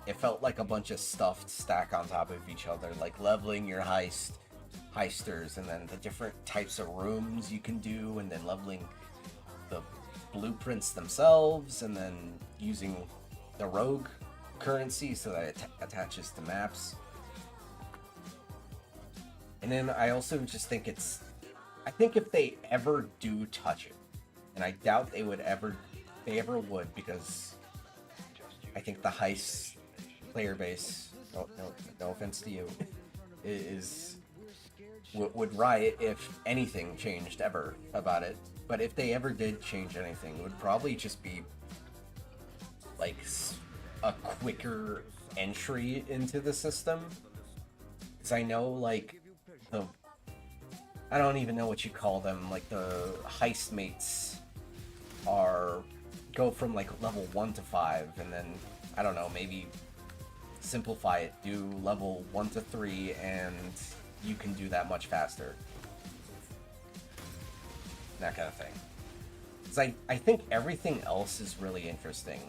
Speaker 1: it felt like a bunch of stuff stacked on top of each other, like leveling your heisters, and then the different types of rooms you can do, and then leveling the blueprints themselves, and then using the rogue currency so that it attaches to maps. And then I also just think I think if they ever do touch it, and I doubt they ever would, because I think the heist player base, no offense to you, would riot if anything changed ever about it. But if they ever did change anything, it would probably just be like a quicker entry into the system. Because I know, like, I don't even know what you call them, like the heist mates go from like level 1 to 5, and then I don't know, maybe simplify it, do level 1 to 3, and you can do that much faster. That kind of thing. Because I think everything else is really interesting.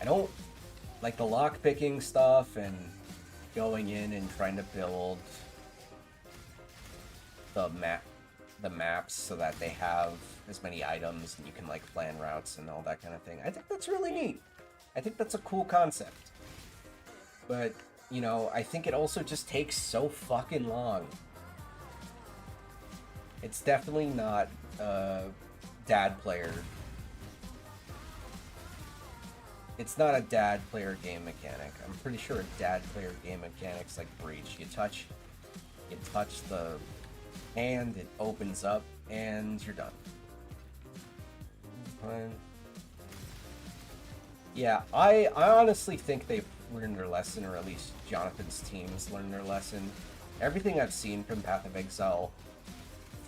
Speaker 1: I don't like the lockpicking stuff and going in and trying to build the maps so that they have as many items and you can like plan routes and all that kind of thing. I think that's really neat. I think that's a cool concept. But, you know, I think it also just takes so fucking long. It's definitely not dad player. It's not a dad player game mechanic. I'm pretty sure a dad player game mechanic's like Breach. You touch the hand, it opens up, and you're done. Yeah, I honestly think they've learned their lesson, or at least Jonathan's teams learned their lesson. Everything I've seen from Path of Exile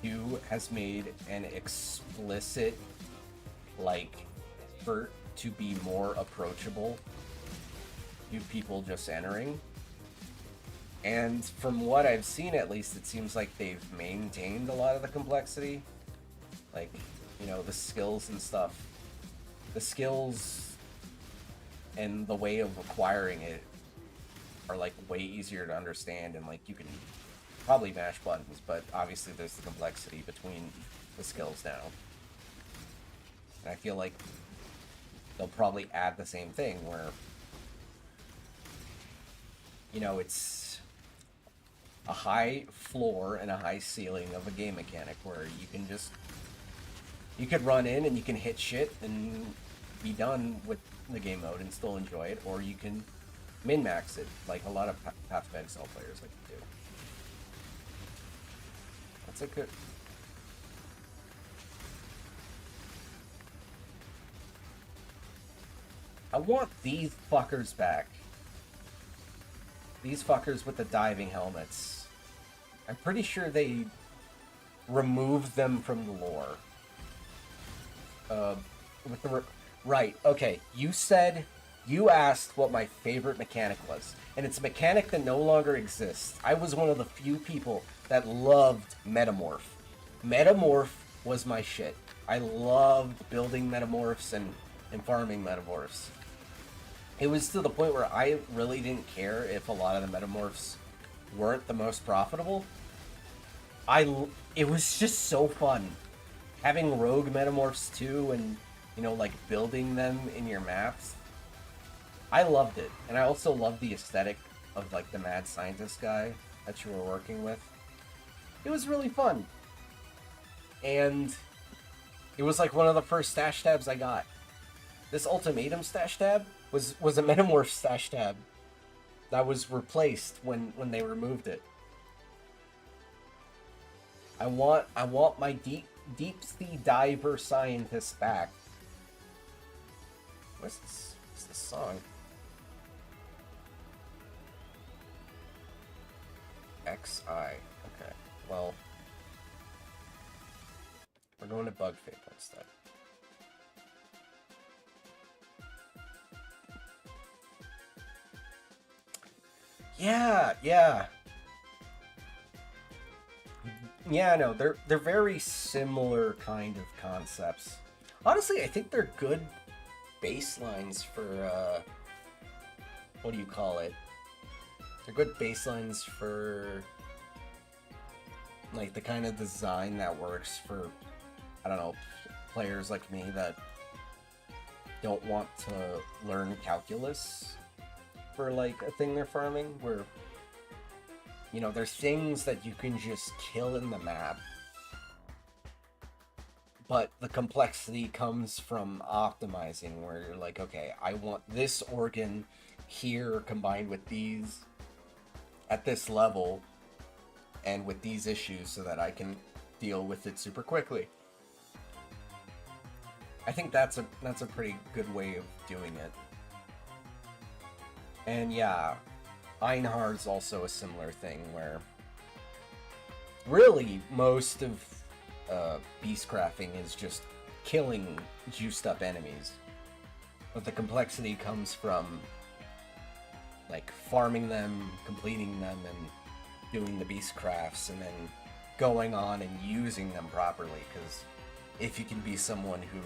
Speaker 1: 2 has made an explicit, like, effort to be more approachable to people just entering. And from what I've seen, at least, it seems like they've maintained a lot of the complexity. Like, you know, the skills and stuff. The skills and the way of acquiring it are, like, way easier to understand, and, like, you can probably mash buttons, but obviously there's the complexity between the skills now. And I feel like they'll probably add the same thing, where, you know, it's a high floor and a high ceiling of a game mechanic where you could run in and you can hit shit and be done with the game mode and still enjoy it, or you can min-max it, like a lot of Path of Exile players like to do. That's a good... I want these fuckers back. These fuckers with the diving helmets. I'm pretty sure they removed them from the lore. Right, okay. You said You asked what my favorite mechanic was, and it's a mechanic that no longer exists. I was one of the few people that loved Metamorph. Metamorph was my shit. I loved building Metamorphs and farming Metamorphs. It was to the point where I really didn't care if a lot of the Metamorphs weren't the most profitable. It was just so fun. Having rogue Metamorphs too, and, you know, like, building them in your maps. I loved it. And I also loved the aesthetic of, like, the mad scientist guy that you were working with. It was really fun. And it was, like, one of the first stash tabs I got. This Ultimatum stash tab was a Metamorph stash tab that was replaced when they removed it. I want my deep sea diver scientist back. What's this song? XI. Okay. Well, we're going to Bug Faith instead. Yeah. Yeah, no, they're very similar kind of concepts. Honestly, I think they're good baselines for what do you call it? They're good baselines for, like, the kind of design that works for, I don't know, players like me that don't want to learn calculus for, like, a thing they're farming, where, you know, there's things that you can just kill in the map, but the complexity comes from optimizing, where you're like, okay, I want this organ here combined with these at this level and with these issues so that I can deal with it super quickly. I think that's a pretty good way of doing it. And yeah, Einhard's also a similar thing, where really most of beastcrafting is just killing juiced up enemies, but the complexity comes from, like, farming them, completing them, and doing the beastcrafts, and then going on and using them properly, because if you can be someone who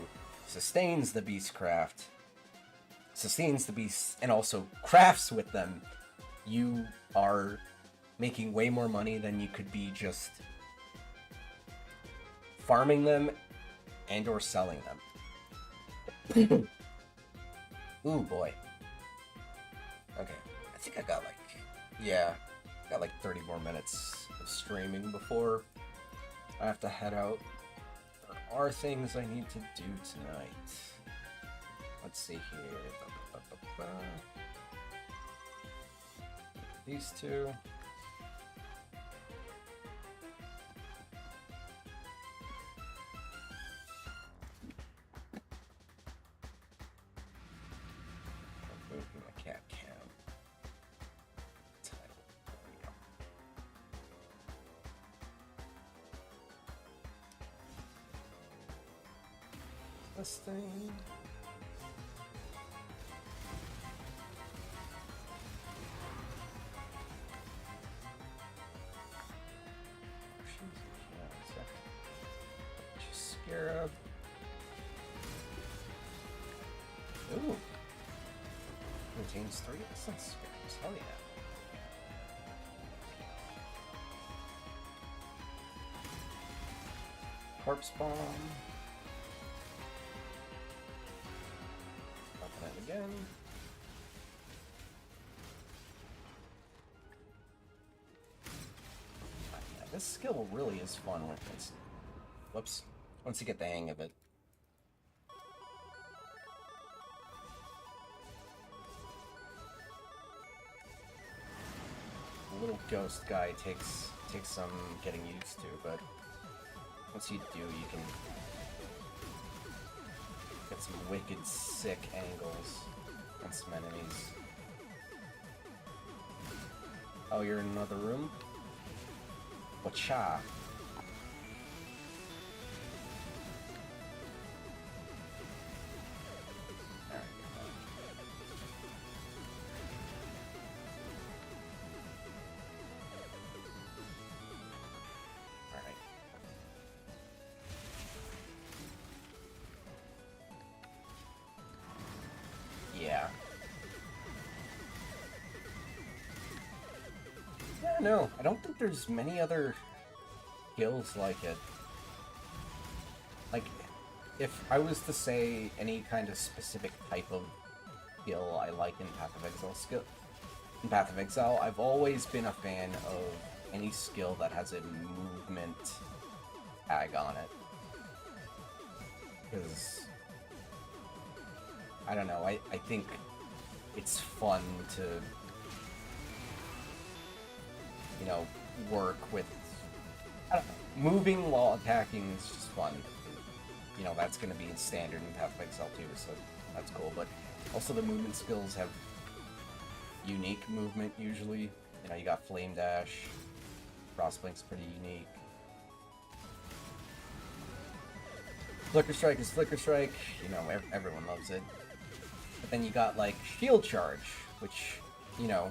Speaker 1: sustains the beastcraft, sustains the beasts, and also crafts with them, you are making way more money than you could be just farming them and or selling them. Ooh, boy. Okay, I think I got like 30 more minutes of streaming before I have to head out. There are things I need to do tonight. Let's see here. These two. My cat cam. Title. There we go. This thing. Scarab. Ooh. Contains 3 essence scarabs. Hell yeah. Corpse bomb. Open it again. Yeah, this skill really is fun with this. Whoops. Once you get the hang of it. The little ghost guy takes some getting used to, but once you do, you can get some wicked sick angles on some enemies. Oh, you're in another room? Wacha. Yeah, no, I don't think there's many other skills like it. Like, if I was to say any kind of specific type of skill I like in Path of Exile in Path of Exile, I've always been a fan of any skill that has a movement tag on it. Because, I don't know, I think it's fun to, you know, work with, I don't know, moving while attacking is just fun. You know, that's going to be standard in Path of Exile too, so that's cool. But also the movement skills have unique movement usually. You know, you got Flame Dash, Crossblink's pretty unique. Flicker Strike is Flicker Strike, you know, everyone loves it. But then you got like Shield Charge, which, you know,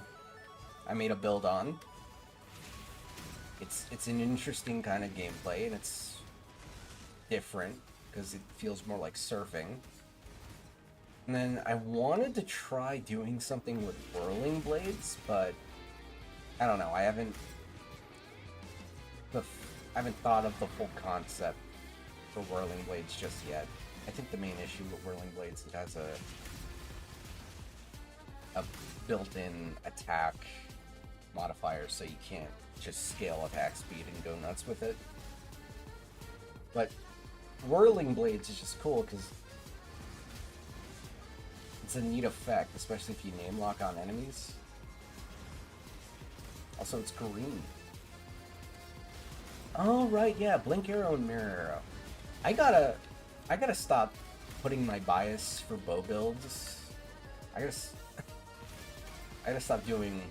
Speaker 1: I made a build on. It's an interesting kind of gameplay, and it's different because it feels more like surfing. And then I wanted to try doing something with Whirling Blades, but I don't know. I haven't thought of the full concept for Whirling Blades just yet. I think the main issue with Whirling Blades, it has a built-in attack modifier, so you can't just scale attack speed and go nuts with it. But Whirling Blades is just cool because it's a neat effect, especially if you name lock on enemies. Also, it's green. Oh right, yeah, Blink Arrow and Mirror Arrow. I gotta stop putting my bias for bow builds. I gotta stop doing.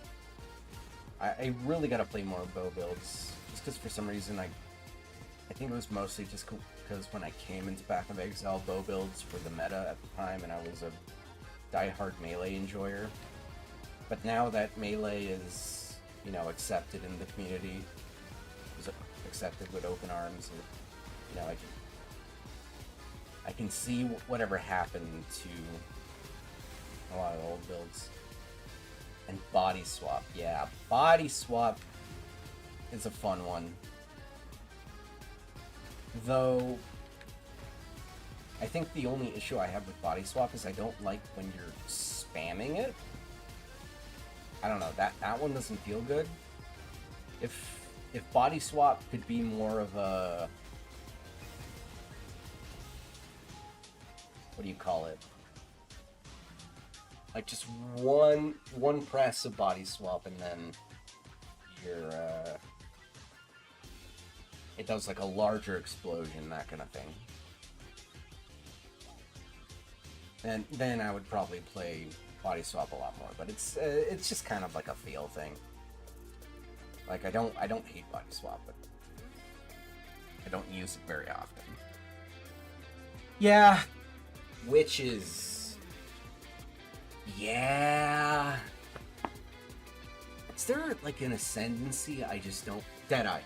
Speaker 1: I really gotta play more bow builds, just because for some reason I think it was mostly just because when I came into Path of Exile, bow builds were the meta at the time, and I was a diehard melee enjoyer. But now that melee is, you know, accepted in the community, is accepted with open arms, and, you know, I can see whatever happened to a lot of old builds. And Body Swap, yeah, Body Swap is a fun one. Though, I think the only issue I have with Body Swap is I don't like when you're spamming it. I don't know, that one doesn't feel good. If Body Swap could be more of a, what do you call it? Like just one press of Body Swap, and then you're it does like a larger explosion, that kind of thing. And then I would probably play Body Swap a lot more. But it's just kind of like a feel thing. Like I don't hate Body Swap, but I don't use it very often. Yeah, Witches. Yeah. Is there like an ascendancy? I just don't. Deadeye.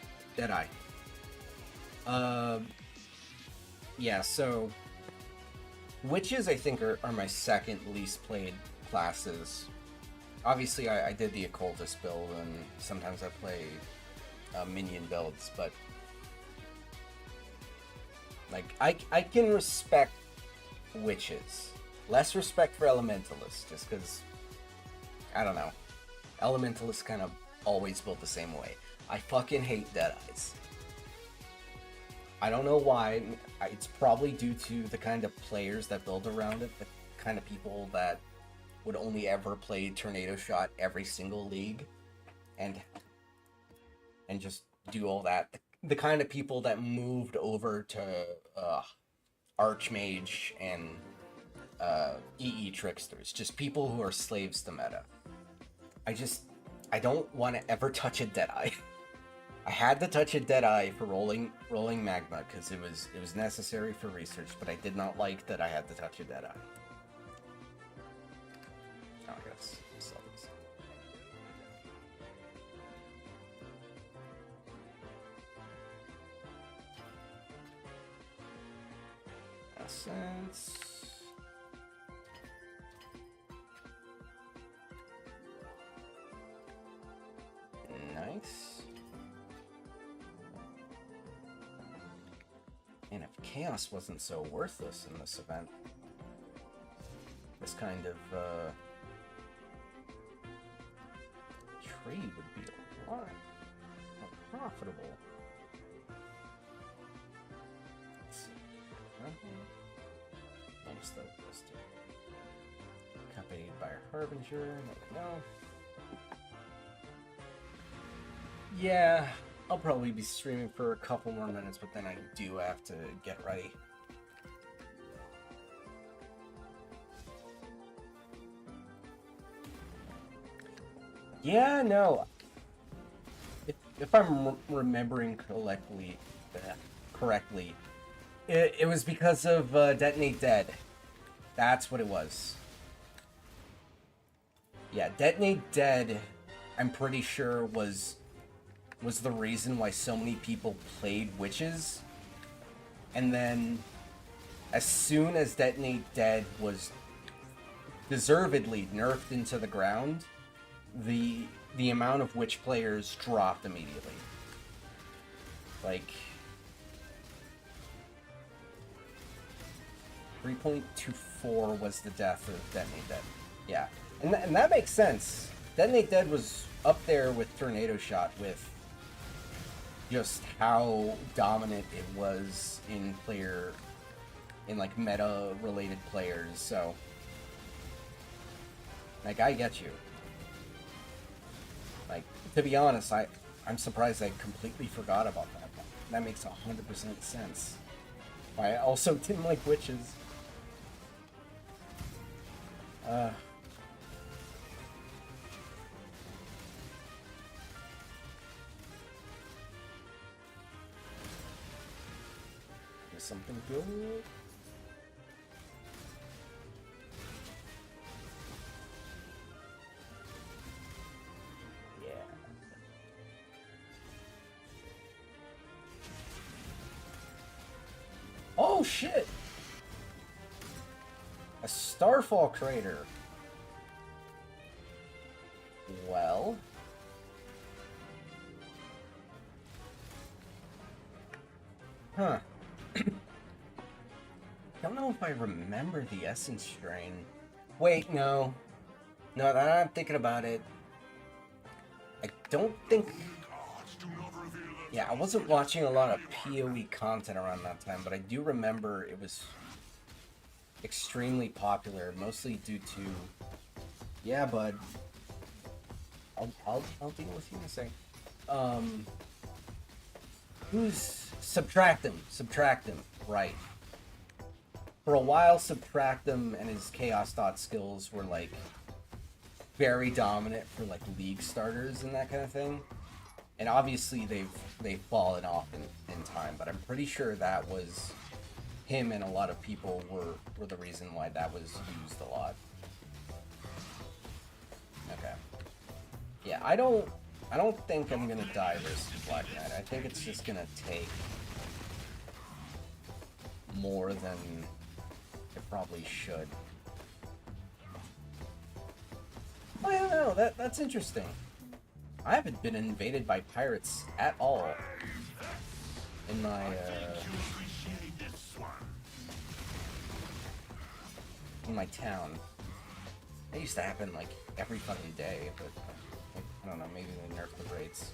Speaker 1: Yeah. So Witches, I think, are my second least played classes. Obviously, I did the Occultist build, and sometimes I play minion builds, but like I can respect Witches. Less respect for Elementalists, just because, I don't know. Elementalists kind of always built the same way. I fucking hate Deadeyes. I don't know why. It's probably due to the kind of players that build around it, the kind of people that would only ever play Tornado Shot every single league, and just do all that. The kind of people that moved over to Archmage and EE Tricksters, just people who are slaves to meta. I don't want to ever touch a Deadeye. I had to touch a Deadeye for rolling Magma because it was necessary for research, but I did not like that I had to touch a Deadeye. Oh, I guess sell this. Essence. Nice. And if Chaos wasn't so worthless in this event, this kind of trade would be a lot more profitable. Let's see. Notice that listed. Accompanied by a Harbinger. There we go. Yeah, I'll probably be streaming for a couple more minutes, but then I do have to get ready. Yeah, no. If I'm remembering correctly, it was because of Detonate Dead. That's what it was. Yeah, Detonate Dead, I'm pretty sure was the reason why so many people played Witches. And then, as soon as Detonate Dead was deservedly nerfed into the ground, the amount of Witch players dropped immediately. Like 3.24 was the death of Detonate Dead. Yeah, and that makes sense. Detonate Dead was up there with Tornado Shot with just how dominant it was in like meta related players. So like, I get you. Like, to be honest, I'm surprised I completely forgot about that. That makes 100% sense. I also didn't like Witches. Is something good? Oh shit! A Starfall crater. Well, huh. Don't know if I remember the Essence Strain. Wait, no. No, now I'm thinking about it. I don't think... Yeah, I wasn't watching a lot of PoE content around that time, but I do remember it was extremely popular, mostly due to... Yeah, bud. I'll deal with you in a second. Who's... Subtractem, right. For a while, Subtractem and his Chaos Dot skills were, like, very dominant for, like, League starters and that kind of thing. And obviously they've fallen off in time, but I'm pretty sure that was him and a lot of people were the reason why that was used a lot. Okay. Yeah, I don't think I'm gonna die versus Black Knight. I think it's just gonna take more than it probably should. I don't know, that's interesting. I haven't been invaded by pirates at all in my town. It used to happen like every fucking day, but like, I don't know, maybe they nerfed the rates.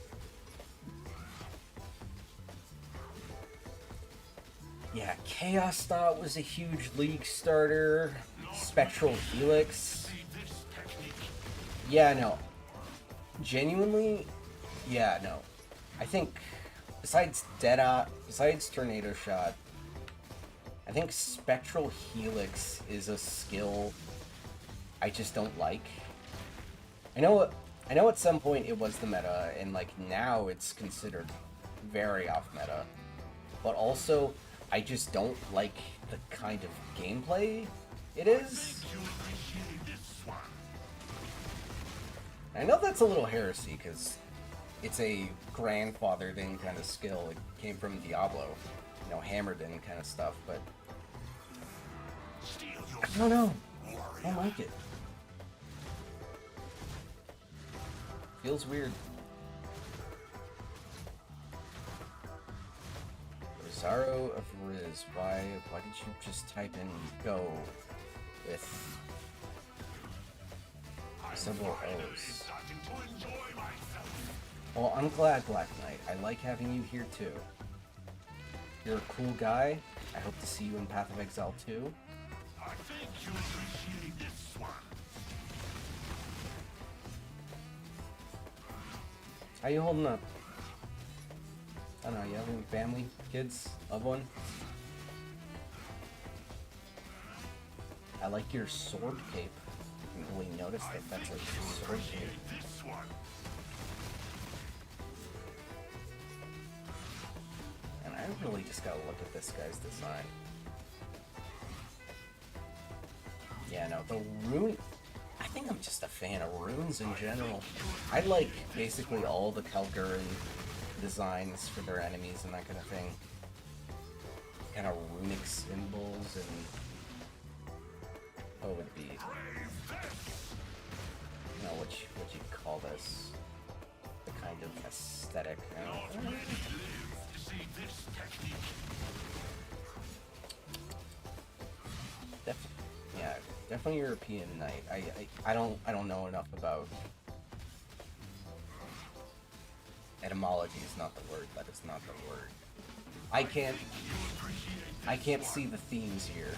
Speaker 1: Yeah, Chaos Dot was a huge League starter. Spectral Helix. Yeah, no. Genuinely, yeah, no. I think besides besides Tornado Shot, I think Spectral Helix is a skill I just don't like. I know at some point it was the meta, and like now it's considered very off meta. But also, I just don't like the kind of gameplay it is. I know that's a little heresy, because it's a grandfathered in kind of skill. It came from Diablo, you know, hammered in kind of stuff, but I don't know. I don't like it. Feels weird. Sorrow of Riz. Why did you just type in go with several O's? Well, I'm glad, Black Knight. I like having you here too. You're a cool guy. I hope to see you in Path of Exile 2.
Speaker 2: I think you appreciate this one.
Speaker 1: How you holding up? I don't know, you have any family, kids, loved one? I like your sword cape. I didn't really notice that that's a sword cape.
Speaker 2: This one.
Speaker 1: And I really just gotta look at this guy's design. Yeah, no, the rune... I think I'm just a fan of runes in general. I like basically all the Kelgurren designs for their enemies and that kind of thing. Kind of runic symbols and... what would it be? You know, what you call this? The kind of aesthetic. Yeah, definitely European Knight. I don't know enough about... Etymology is not the word. That is not the word. I can't see the themes here.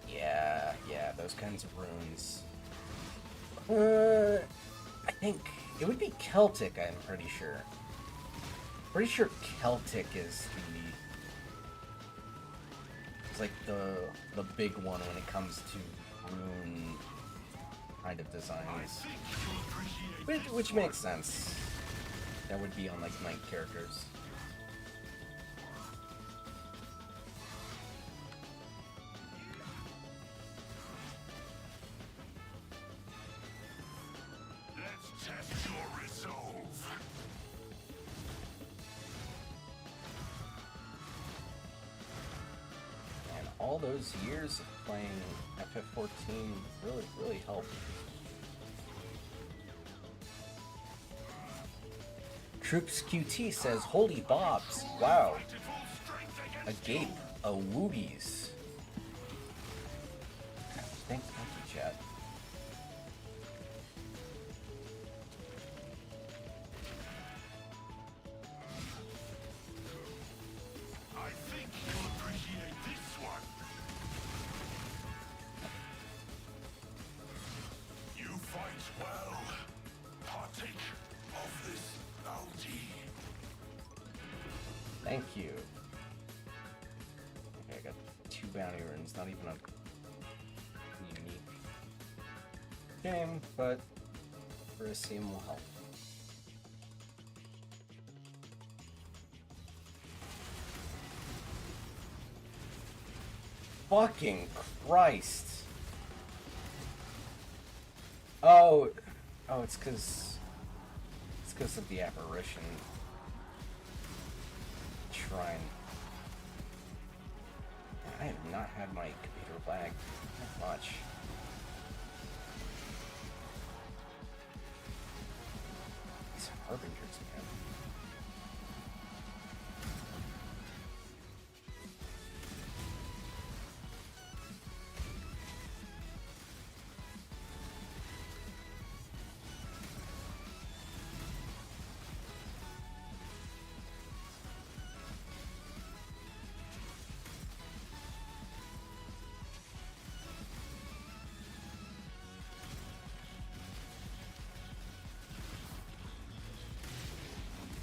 Speaker 1: Yeah, those kinds of runes. I think it would be Celtic, I'm pretty sure. Pretty sure Celtic is it's like the big one when it comes to rune kind of designs. Which makes sense. That would be on like knight characters.
Speaker 2: Let's test your resolve.
Speaker 1: And all those years of playing FF14 really helped. Troops QT says, "Holy bobs! Wow, a gape, a woogies." Thank you, chat.
Speaker 2: I think you'll appreciate this one. You fight well. Partake of this bounty.
Speaker 1: Thank you. Okay, I got 2 bounty runes, not even a unique game, but Verisium will help. Fucking Christ! Oh, it's because of the apparition shrine. I have not had my computer lag that much. These harbingers, man.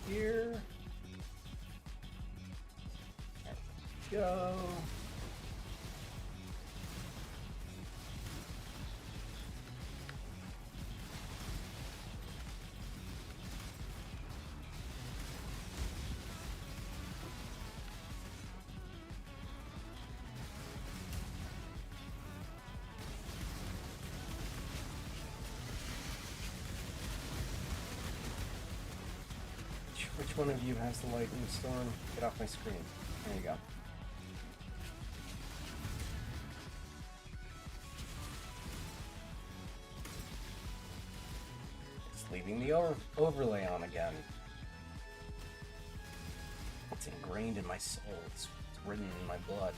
Speaker 1: Here. There we go. Which one of you has the lightning storm? Get off my screen. There you go. It's leaving the overlay on again. It's ingrained in my soul. It's written in my blood.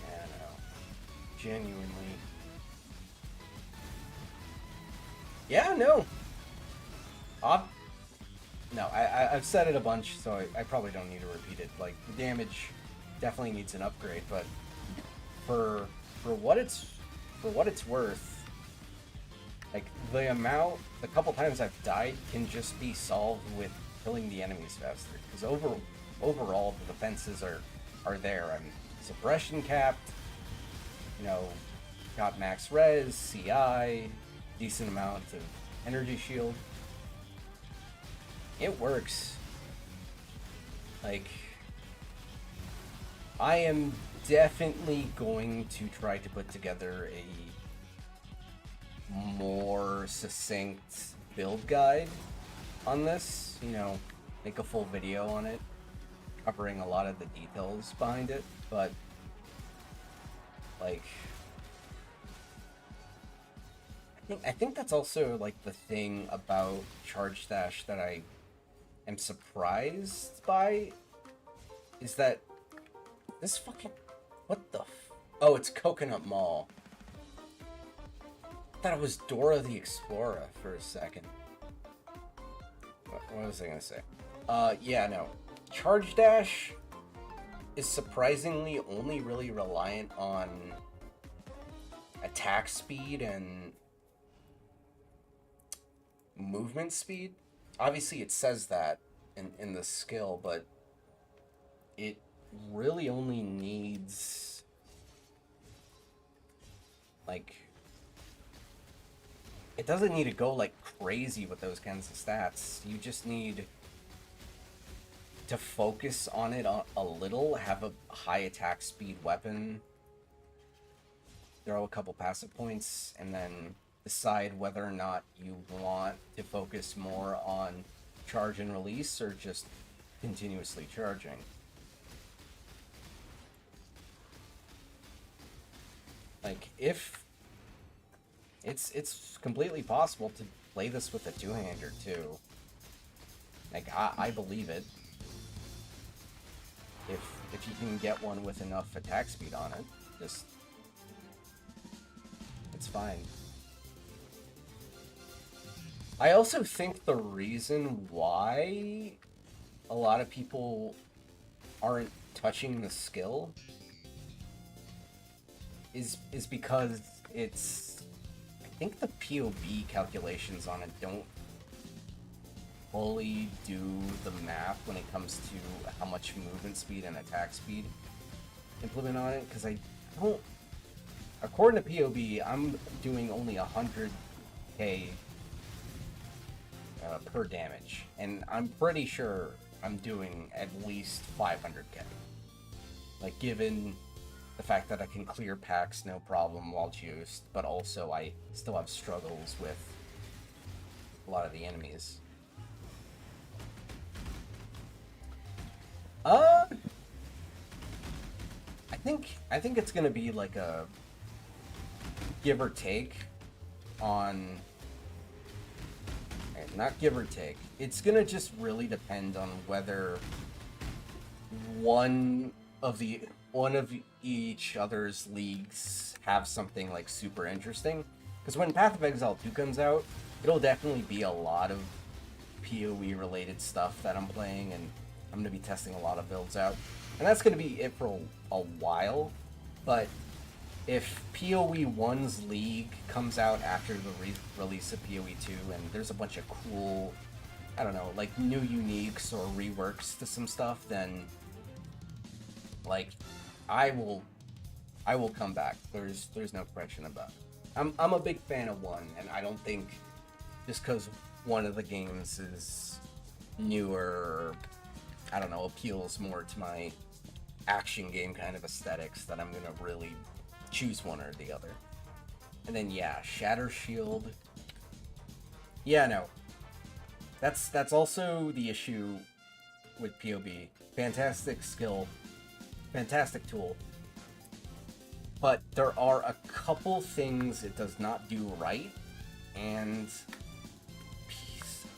Speaker 1: Yeah, no. Genuinely. Yeah, no. No, I've said it a bunch, so I probably don't need to repeat it. Like, the damage definitely needs an upgrade, but for what it's worth, like the couple times I've died can just be solved with killing the enemies faster. Because overall the defenses are there. I'm suppression capped, you know, got max res, CI, decent amount of energy shield. It works. Like, I am definitely going to try to put together a more succinct build guide on this. You know, make a full video on it, covering a lot of the details behind it. But, like, I think that's also, like, the thing about Charge Dash that I am surprised by, is that this fucking... What the Oh, it's Coconut Mall. I thought it was Dora the Explorer for a second. What was I gonna say? Yeah, no. Charge Dash is surprisingly only really reliant on attack speed and movement speed. Obviously it says that in the skill, but it really only needs, like, it doesn't need to go like crazy with those kinds of stats. You just need to focus on it a little, have a high attack speed weapon, throw a couple passive points, and then decide whether or not you want to focus more on charge and release or just continuously charging. Like, if it's completely possible to play this with a two-hander too. Like, I believe it. If you can get one with enough attack speed on it, just, it's fine. I also think the reason why a lot of people aren't touching the skill is because it's... I think the POB calculations on it don't fully do the math when it comes to how much movement speed and attack speed implement on it, because I don't... According to POB, I'm doing only 100k per damage, and I'm pretty sure I'm doing at least 500k. Like, given the fact that I can clear packs no problem while juiced, but also I still have struggles with a lot of the enemies. I think it's gonna be like a give or take on... Not give or take. It's gonna just really depend on whether one of each other's leagues have something like super interesting. Because when Path of Exile 2 comes out, it'll definitely be a lot of PoE related stuff that I'm playing, and I'm gonna be testing a lot of builds out. And that's gonna be it for a while. But if PoE 1's League comes out after the release of PoE 2, and there's a bunch of cool, I don't know, like new uniques or reworks to some stuff, then, like, I will come back. There's no question about it. I'm a big fan of 1, and I don't think just because one of the games is newer, or, I don't know, appeals more to my action game kind of aesthetics, that I'm gonna really choose one or the other. And then, yeah, Shatter Shield. Yeah, no. That's also the issue with POB. Fantastic skill, fantastic tool. But there are a couple things it does not do right, and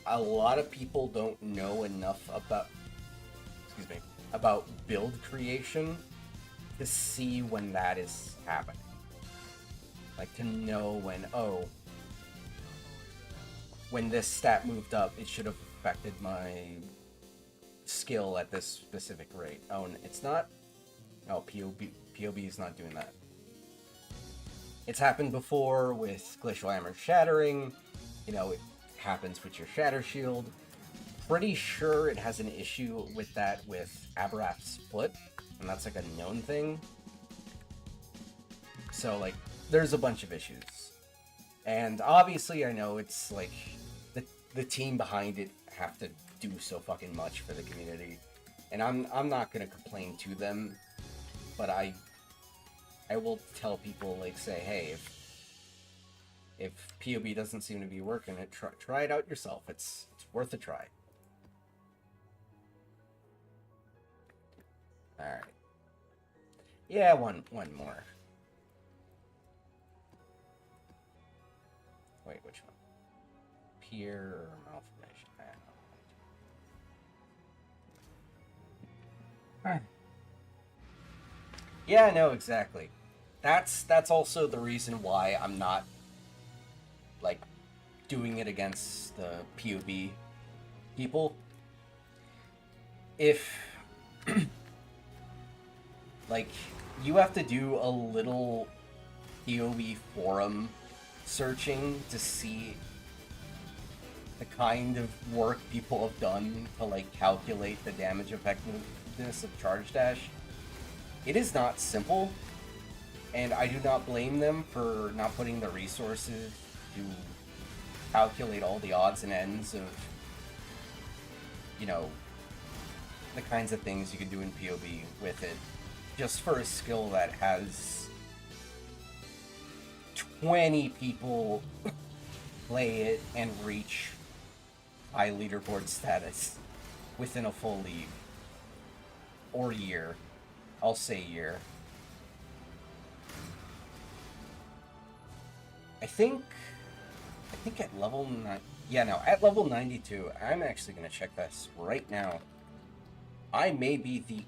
Speaker 1: a lot of people don't know enough about build creation to see when that is happening. Like, to know when this stat moved up, it should have affected my skill at this specific rate. Oh, and it's not. Oh, POB is not doing that. It's happened before with Glacial Hammer Shattering. You know, it happens with your Shatter Shield. Pretty sure it has an issue with that with Aberrath Split, and that's like a known thing. So, like, there's a bunch of issues. And obviously, I know it's like the team behind it have to do so fucking much for the community, and I'm not gonna complain to them, but I will tell people, like, say, hey, if POB doesn't seem to be working, try it out yourself. It's worth a try. All right. Yeah, one more. Wait, which one? Pier or malformation? I don't know. Yeah, no, exactly. That's also the reason why I'm not, like, doing it against the POB people. If like, you have to do a little POB forum searching to see the kind of work people have done to, like, calculate the damage effectiveness of Charge Dash. It is not simple, and I do not blame them for not putting the resources to calculate all the odds and ends of, you know, the kinds of things you can do in POB with it, just for a skill that has 20 people play it and reach high leaderboard status within a full league. Or year. I'll say year. I think at level 9... Yeah, no, at level 92, I'm actually going to check this right now. I may be the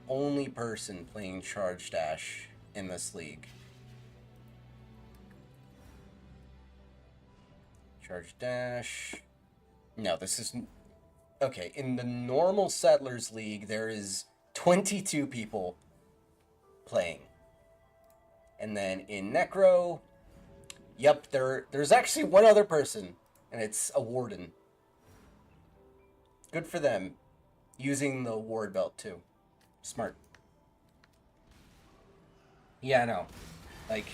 Speaker 1: only person playing Charge Dash in this league. Charge Dash... No, this is... Okay, in the normal Settlers League, there is 22 people playing. And then in Necro... Yep, there's actually one other person, and it's a Warden. Good for them. Using the Ward Belt, too. Smart. Yeah, no. Like,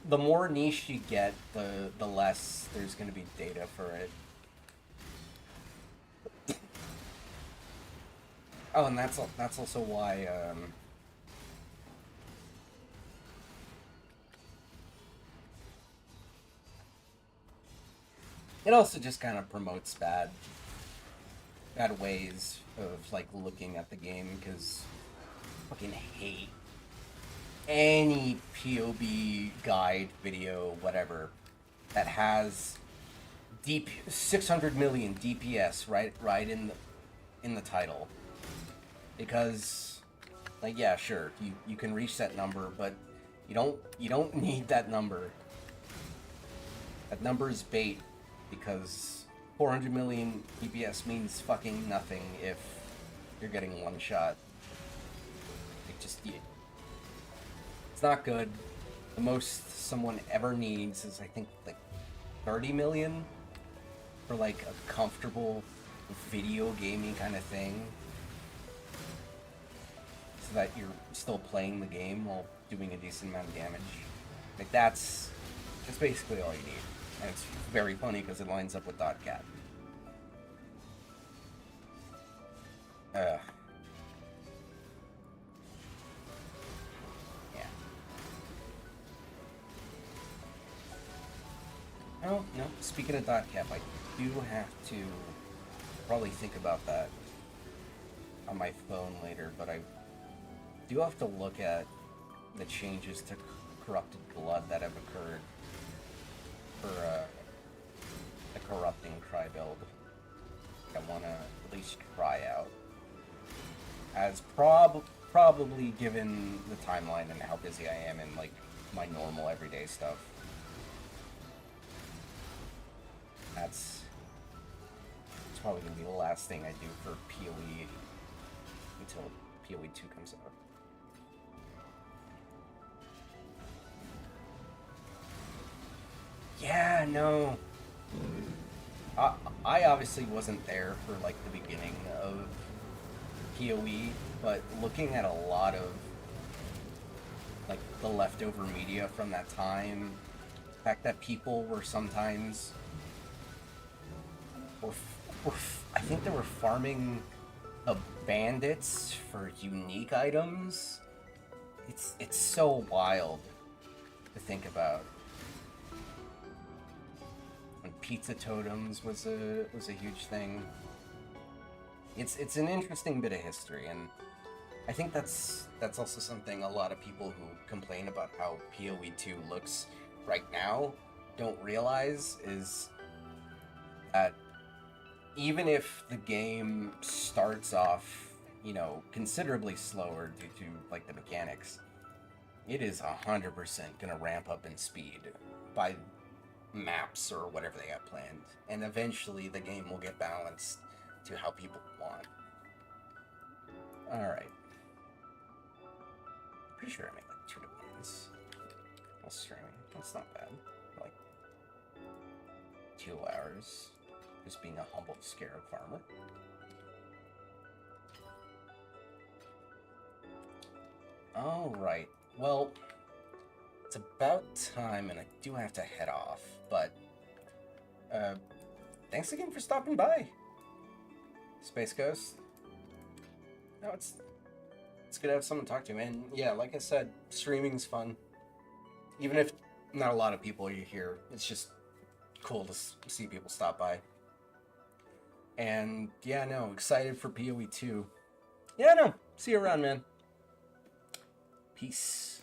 Speaker 1: the more niche you get, the less there's going to be data for it. Oh, and that's also why, it also just kind of promotes bad ways of, like, looking at the game, because I fucking hate any POB guide video, whatever, that has 600 million DPS right in the title. Because, like, yeah, sure, you can reach that number, but you don't need that number. That number is bait, because 400 million DPS means fucking nothing if you're getting one shot. It just, it's not good. The most someone ever needs is, I think, like 30 million for, like, a comfortable video gaming kind of thing, so that you're still playing the game while doing a decent amount of damage. Like, that's basically all you need. And it's very funny because it lines up with .cat. Yeah. Oh, no, speaking of .cap, I do have to probably think about that on my phone later, but I do have to look at the changes to corrupted blood that have occurred for the corrupting cry build. I want to at least try out. As probably given the timeline and how busy I am in like my normal everyday stuff. That's probably gonna be the last thing I do for PoE until PoE 2 comes out. Yeah, no. I obviously wasn't there for like the beginning of PoE, but looking at a lot of like the leftover media from that time, the fact that people were sometimes I think they were farming the bandits for unique items. It's so wild to think about. And pizza totems was a huge thing. It's an interesting bit of history, and I think that's also something a lot of people who complain about how PoE 2 looks right now don't realize is that even if the game starts off, you know, considerably slower due to like the mechanics, it is 100% gonna ramp up in speed by maps or whatever they have planned, and eventually the game will get balanced to how people want. All right. Pretty sure I made like 2 to 1s while streaming. That's not bad. Like 2 hours. Just being a humble scarab farmer. Alright, well, it's about time and I do have to head off, but thanks again for stopping by, Space Ghost. No, it's good to have someone to talk to, and yeah, like I said, streaming's fun. Even if not a lot of people are here, it's just cool to see people stop by. And yeah, no, excited for PoE 2. Yeah, no, see you around, man. Peace.